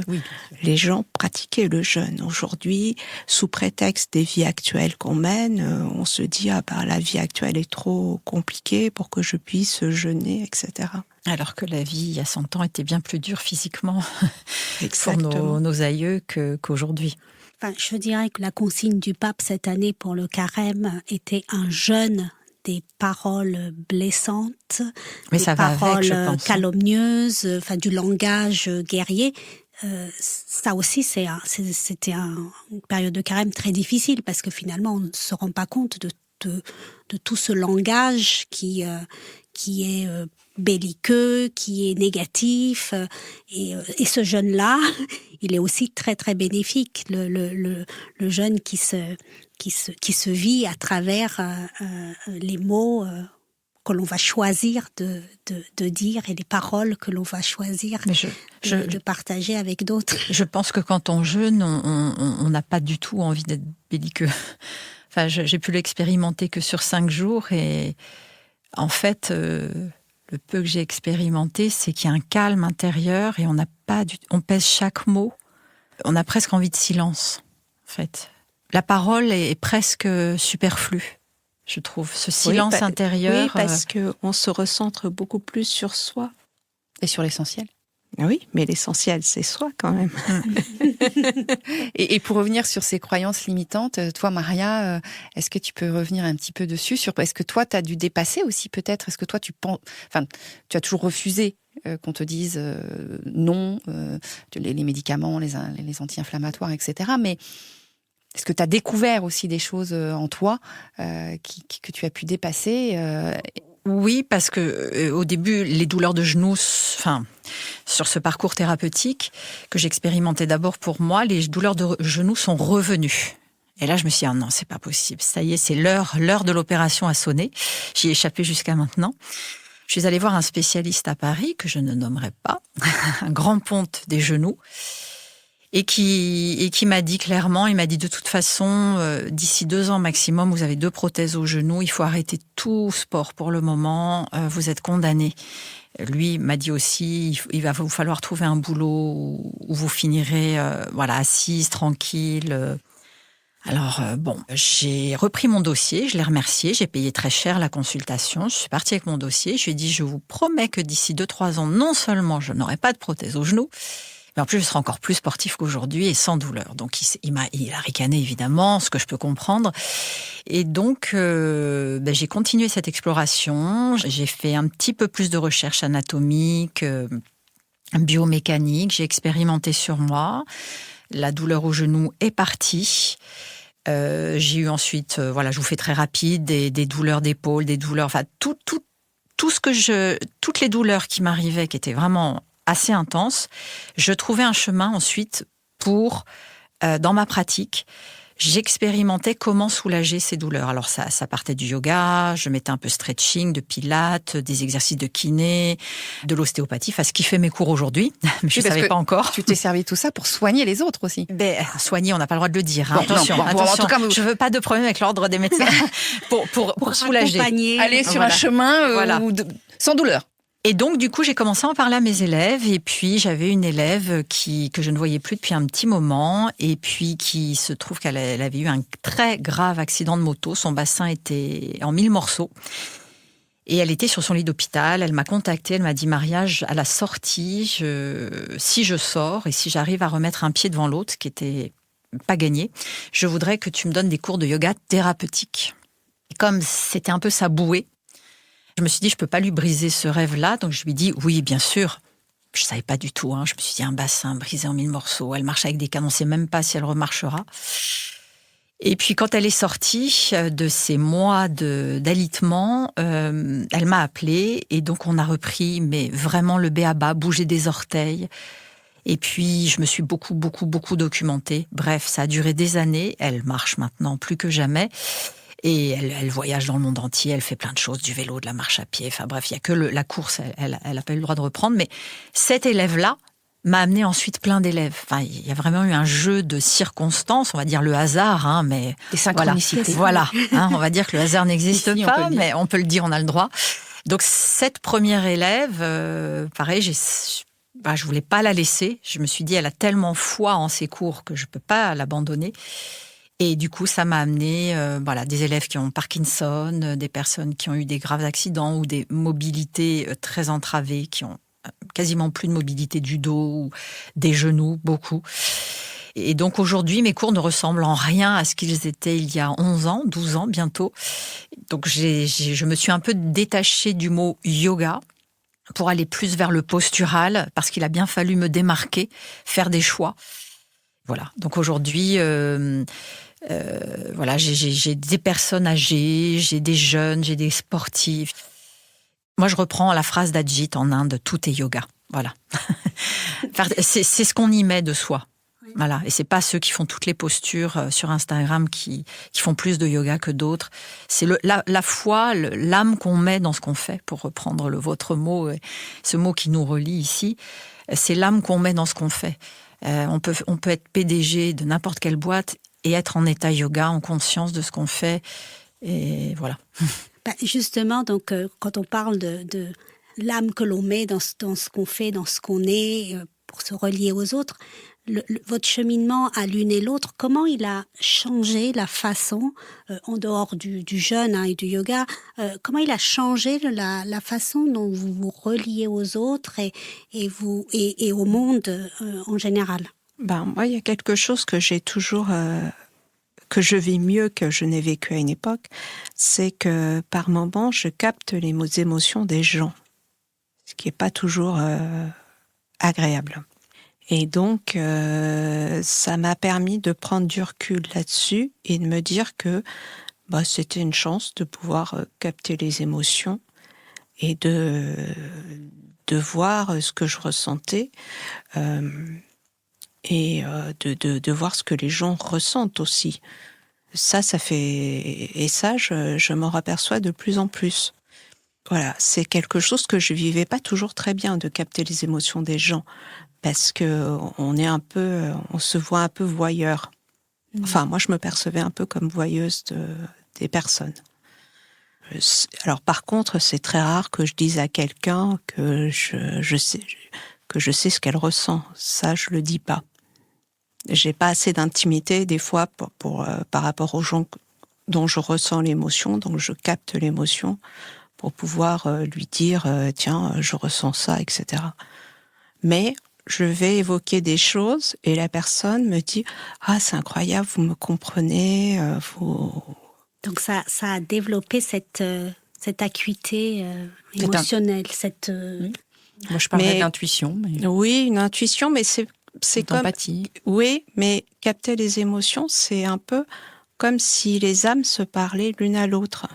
les gens pratiquaient le jeûne. Aujourd'hui, sous prétexte des vies actuelles qu'on mène, on se dit la vie actuelle est trop compliquée pour que je puisse jeûner, etc.
Alors que la vie, il y a 100 ans, était bien plus dure physiquement pour nos aïeux qu'aujourd'hui.
Enfin, je dirais que la consigne du pape cette année pour le carême était un jeûne des paroles blessantes, des paroles calomnieuses, du langage guerrier. Ça aussi, c'était une période de carême très difficile parce que finalement, on ne se rend pas compte de tout ce langage qui est belliqueux, qui est négatif. Et ce jeune-là, il est aussi très très bénéfique. Le jeune qui se vit à travers les mots que l'on va choisir de dire et les paroles que l'on va choisir de partager avec d'autres.
Je pense que quand on jeûne, on n'a pas du tout envie d'être belliqueux. Enfin, j'ai pu l'expérimenter que sur 5 jours et en fait, le peu que j'ai expérimenté, c'est qu'il y a un calme intérieur et on pèse chaque mot. On a presque envie de silence, en fait. La parole est presque superflue. Je trouve, ce silence intérieur.
Oui, parce qu'on se recentre beaucoup plus sur soi.
Et sur l'essentiel.
Oui, mais l'essentiel, c'est soi quand même.
Et pour revenir sur ces croyances limitantes, toi, Maria, est-ce que tu peux revenir un petit peu dessus est-ce que toi, tu as dû dépasser aussi peut-être? Est-ce que toi, tu as toujours refusé qu'on te dise non, les médicaments, les anti-inflammatoires, etc. Mais est-ce que tu as découvert aussi des choses en toi que tu as pu dépasser
Oui, parce que au début, les douleurs de genoux, sur ce parcours thérapeutique que j'expérimentais d'abord pour moi, les douleurs de genoux sont revenues. Et là, je me suis dit, non, c'est pas possible. Ça y est, c'est l'heure de l'opération a sonné. J'y ai échappé jusqu'à maintenant. Je suis allée voir un spécialiste à Paris, que je ne nommerai pas, un grand ponte des genoux, et qui m'a dit clairement, il m'a dit de toute façon, d'ici 2 ans maximum, vous avez 2 prothèses au genou, il faut arrêter tout sport pour le moment, vous êtes condamné. Lui m'a dit aussi, il va vous falloir trouver un boulot où vous finirez assise, tranquille. Alors j'ai repris mon dossier, je l'ai remercié, j'ai payé très cher la consultation, je suis partie avec mon dossier, je lui ai dit, je vous promets que d'ici 2-3 ans, non seulement je n'aurai pas de prothèse au genou, mais en plus, je serai encore plus sportif qu'aujourd'hui et sans douleur. Donc, il a ricané, évidemment, ce que je peux comprendre. Et donc, j'ai continué cette exploration. J'ai fait un petit peu plus de recherche anatomique, biomécanique. J'ai expérimenté sur moi. La douleur au genou est partie. J'ai eu ensuite, je vous fais très rapide, des douleurs d'épaule, des douleurs... Enfin, toutes les douleurs qui m'arrivaient, qui étaient vraiment assez intense, je trouvais un chemin ensuite pour, dans ma pratique, j'expérimentais comment soulager ces douleurs. Alors ça partait du yoga, je mettais un peu stretching, de pilates, des exercices de kiné, de l'ostéopathie, ce qui fait mes cours aujourd'hui, mais je ne savais pas encore.
Tu t'es servi de tout ça pour soigner les autres aussi.
Soigner, on n'a pas le droit de le dire. Hein.
Bon,
attention.
En tout cas,
je ne veux pas de problème avec l'ordre des médecins pour soulager.
Aller sur un chemin sans douleur.
Et donc, du coup, j'ai commencé à en parler à mes élèves. Et puis, j'avais une élève que je ne voyais plus depuis un petit moment. Et puis, qui se trouve qu'elle avait eu un très grave accident de moto. Son bassin était en 1000 morceaux. Et elle était sur son lit d'hôpital. Elle m'a contactée. Elle m'a dit, Maria, à la sortie, si je sors et si j'arrive à remettre un pied devant l'autre, ce qui était pas gagné, je voudrais que tu me donnes des cours de yoga thérapeutique. Et comme c'était un peu sa bouée, je me suis dit, je ne peux pas lui briser ce rêve-là. Donc, je lui ai dit, oui, bien sûr. Je ne savais pas du tout. Je me suis dit, un bassin brisé en 1000 morceaux. Elle marche avec des canons. On ne sait même pas si elle remarchera. Et puis, quand elle est sortie de ces mois d'alitement, elle m'a appelée. Et donc, on a repris, mais vraiment le b.a.-ba, bouger des orteils. Et puis, je me suis beaucoup documentée. Bref, ça a duré des années. Elle marche maintenant plus que jamais. Et elle voyage dans le monde entier, elle fait plein de choses, du vélo, de la marche à pied. Enfin bref, il n'y a que la course, elle n'a pas eu le droit de reprendre. Mais cet élève-là m'a amené ensuite plein d'élèves. Enfin, il y a vraiment eu un jeu de circonstances, on va dire le hasard, mais
des synchronicités.
Voilà, on va dire que le hasard n'existe pas, mais on peut le dire, on a le droit. Donc cette première élève, pareil, je voulais pas la laisser. Je me suis dit, elle a tellement foi en ses cours que je peux pas l'abandonner. Et du coup, ça m'a amené des élèves qui ont Parkinson, des personnes qui ont eu des graves accidents ou des mobilités très entravées, qui ont quasiment plus de mobilité du dos ou des genoux, beaucoup. Et donc aujourd'hui, mes cours ne ressemblent en rien à ce qu'ils étaient il y a 11 ans, 12 ans bientôt. Donc je me suis un peu détachée du mot yoga pour aller plus vers le postural, parce qu'il a bien fallu me démarquer, faire des choix. Voilà, donc aujourd'hui... j'ai des personnes âgées, j'ai des jeunes, j'ai des sportifs. Moi, je reprends la phrase d'Ajit en Inde, tout est yoga. Voilà. C'est ce qu'on y met de soi. Voilà. Et c'est pas ceux qui font toutes les postures sur Instagram qui font plus de yoga que d'autres. C'est la foi, l'âme qu'on met dans ce qu'on fait, pour reprendre votre mot, ce mot qui nous relie ici. C'est l'âme qu'on met dans ce qu'on fait. On peut être PDG de n'importe quelle boîte et être en état yoga, en conscience de ce qu'on fait. Et voilà.
Justement, donc, quand on parle de l'âme que l'on met dans ce qu'on fait, dans ce qu'on est, pour se relier aux autres, votre cheminement à l'une et l'autre, comment il a changé la façon, en dehors du jeûne et du yoga, comment il a changé la façon dont vous vous reliez aux autres et au monde en général?
Moi, il y a quelque chose que j'ai toujours... que je vis mieux que je n'ai vécu à une époque, c'est que par moments, je capte les émotions des gens, ce qui n'est pas toujours agréable. Et donc, ça m'a permis de prendre du recul là-dessus et de me dire que c'était une chance de pouvoir capter les émotions et de voir ce que je ressentais et de voir ce que les gens ressentent aussi. Ça fait... Et ça, je m'en aperçois de plus en plus. Voilà, c'est quelque chose que je vivais pas toujours très bien, de capter les émotions des gens. Parce que on se voit un peu voyeur. Enfin, moi, je me percevais un peu comme voyeuse des personnes. Alors, par contre, c'est très rare que je dise à quelqu'un que je sais ce qu'elle ressent. Ça, je le dis pas. J'ai pas assez d'intimité, des fois, par rapport aux gens dont je ressens l'émotion, donc je capte l'émotion pour pouvoir lui dire tiens, je ressens ça, etc. Mais je vais évoquer des choses et la personne me dit « Ah, c'est incroyable, vous me comprenez, vous... »
Donc ça a développé cette acuité émotionnelle,
Oui. Moi, je parlais d'intuition. Mais...
Oui, une intuition, mais c'est comme...
Empathie.
Oui, mais capter les émotions, c'est un peu comme si les âmes se parlaient l'une à l'autre.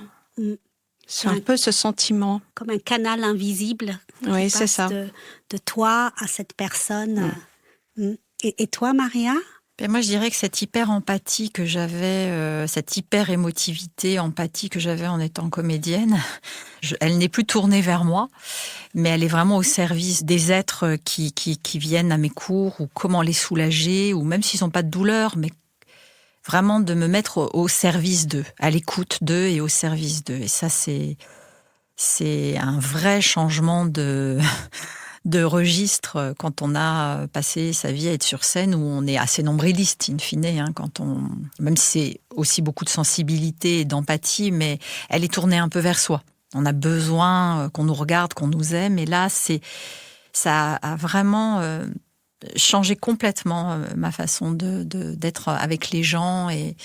C'est un peu ce sentiment.
Comme un canal invisible.
Oui, c'est ça.
De toi à cette personne. Et toi, Maria ?
Moi, je dirais que cette hyper-empathie que j'avais, cette hyper-émotivité, empathie que j'avais en étant comédienne, elle n'est plus tournée vers moi, mais elle est vraiment au service des êtres qui viennent à mes cours, ou comment les soulager, ou même s'ils n'ont pas de douleur, mais vraiment de me mettre au service d'eux, à l'écoute d'eux et au service d'eux. Et ça, c'est un vrai changement de registre quand on a passé sa vie à être sur scène, où on est assez nombriliste, in fine, même si c'est aussi beaucoup de sensibilité et d'empathie, mais elle est tournée un peu vers soi. On a besoin qu'on nous regarde, qu'on nous aime, et là, ça a vraiment changé complètement ma façon d'être avec les gens et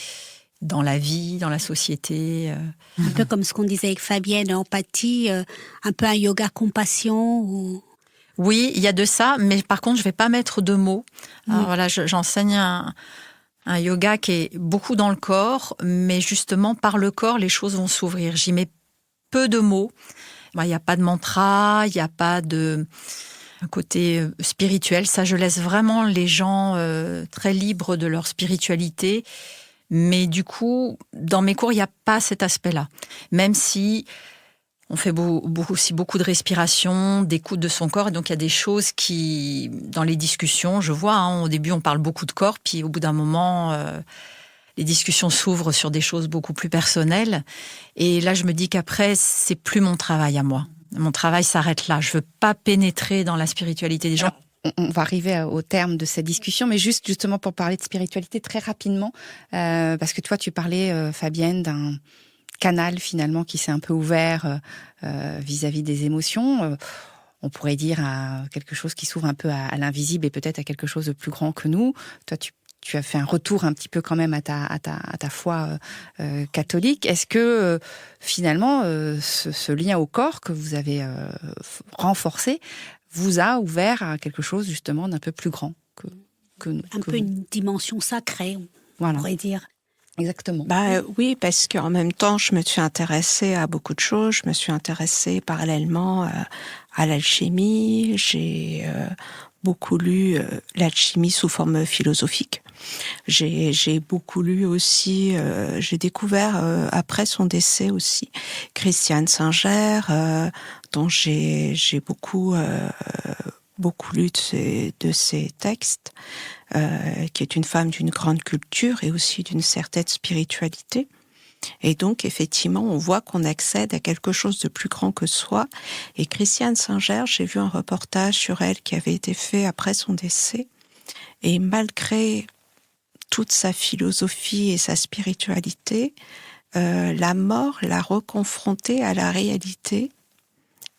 dans la vie, dans la société.
Un peu comme ce qu'on disait avec Fabienne, empathie, un peu un yoga compassion ou...
Oui, il y a de ça, mais par contre, je vais pas mettre de mots. Alors, voilà, j'enseigne un yoga qui est beaucoup dans le corps, mais justement, par le corps, les choses vont s'ouvrir. J'y mets peu de mots. Il n'y a pas de mantra, il n'y a pas de côté spirituel. Ça, je laisse vraiment les gens très libres de leur spiritualité. Mais du coup, dans mes cours, il n'y a pas cet aspect-là. Même si on fait aussi beaucoup de respiration, d'écoute de son corps. Et donc, il y a des choses qui, dans les discussions, je vois, au début, on parle beaucoup de corps, puis au bout d'un moment, les discussions s'ouvrent sur des choses beaucoup plus personnelles. Et là, je me dis qu'après, c'est plus mon travail à moi. Mon travail s'arrête là. Je veux pas pénétrer dans la spiritualité des gens.
On va arriver au terme de cette discussion, mais justement pour parler de spiritualité très rapidement, parce que toi, tu parlais, Fabienne, d'un canal finalement qui s'est un peu ouvert vis-à-vis des émotions. On pourrait dire à quelque chose qui s'ouvre un peu à l'invisible et peut-être à quelque chose de plus grand que nous. Toi, tu as fait un retour un petit peu quand même à ta foi catholique. Est-ce que finalement ce lien au corps que vous avez renforcé vous a ouvert à quelque chose justement d'un peu plus grand que nous?
Un peu une dimension sacrée, on pourrait dire.
exactement.
Oui, parce qu'en même temps, je me suis intéressée à beaucoup de choses. Je me suis intéressée parallèlement à l'alchimie. J'ai beaucoup lu l'alchimie sous forme philosophique. J'ai beaucoup lu aussi, j'ai découvert après son décès aussi Christiane Singer, dont j'ai beaucoup lu de ses textes, qui est une femme d'une grande culture et aussi d'une certaine spiritualité. Et donc, effectivement, on voit qu'on accède à quelque chose de plus grand que soi. Et Christiane Singer, j'ai vu un reportage sur elle qui avait été fait après son décès. Et malgré toute sa philosophie et sa spiritualité, la mort l'a reconfrontée à la réalité.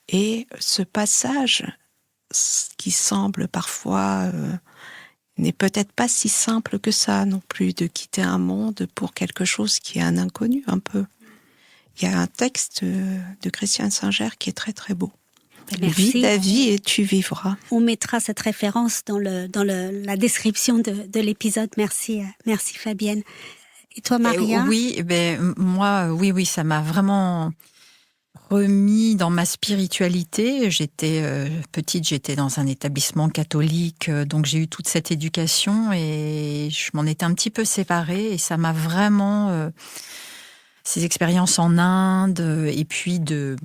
Et ce passage, qui semble parfois n'est peut-être pas si simple que ça non plus, de quitter un monde pour quelque chose qui est un inconnu un peu. Il y a un texte de Christiane Singer qui est très très beau.
Merci.
Vis ta vie et tu vivras.
On mettra cette référence dans la description de l'épisode. Merci Fabienne. Et toi, Maria?
Moi, oui, ça m'a vraiment remis dans ma spiritualité. J'étais petite, j'étais dans un établissement catholique, donc j'ai eu toute cette éducation et je m'en étais un petit peu séparée et ça m'a vraiment ces expériences en Inde et puis de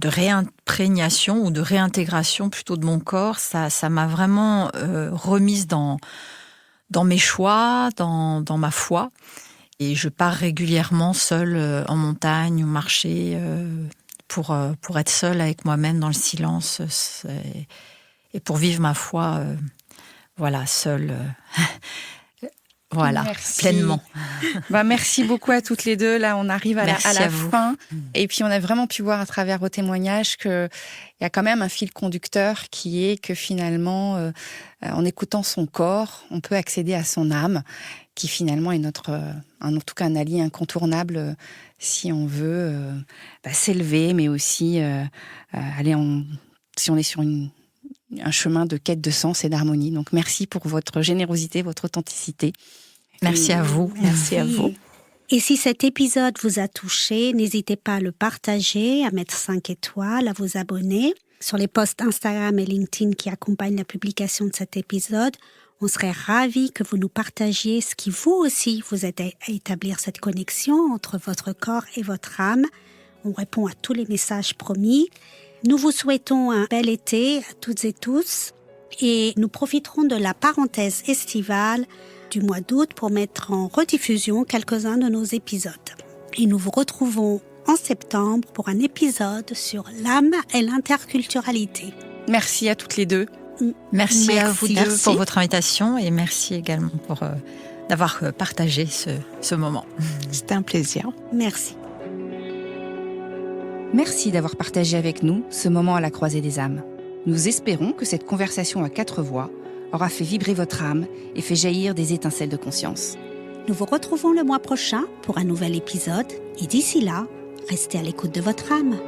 réimprégnation ou de réintégration plutôt de mon corps, ça m'a vraiment remise dans mes choix, dans ma foi. Et je pars régulièrement seule en montagne, au marché, pour être seule avec moi-même dans le silence et pour vivre ma foi, seule. Voilà,
merci.
Pleinement.
Merci beaucoup à toutes les deux. Là, on arrive à la fin. Et puis, on a vraiment pu voir à travers vos témoignages qu'il y a quand même un fil conducteur qui est que finalement, en écoutant son corps, on peut accéder à son âme, qui finalement est en tout cas un allié incontournable si on veut s'élever, mais aussi si on est sur un chemin de quête de sens et d'harmonie. Donc, merci pour votre générosité, votre authenticité.
Merci à vous.
Merci à vous.
Et si cet épisode vous a touché, n'hésitez pas à le partager, à mettre 5 étoiles, à vous abonner. Sur les posts Instagram et LinkedIn qui accompagnent la publication de cet épisode, on serait ravis que vous nous partagiez ce qui vous aussi vous aide à établir cette connexion entre votre corps et votre âme. On répond à tous les messages promis. Nous vous souhaitons un bel été à toutes et tous et nous profiterons de la parenthèse estivale du mois d'août pour mettre en rediffusion quelques-uns de nos épisodes. Et nous vous retrouvons en septembre pour un épisode sur l'âme et l'interculturalité.
Merci à toutes les deux.
Merci à vous deux pour votre invitation et merci également pour d'avoir partagé ce moment.
C'était un plaisir.
Merci.
Merci d'avoir partagé avec nous ce moment à la croisée des âmes. Nous espérons que cette conversation à 4 voix aura fait vibrer votre âme et fait jaillir des étincelles de conscience.
Nous vous retrouvons le mois prochain pour un nouvel épisode et d'ici là, restez à l'écoute de votre âme.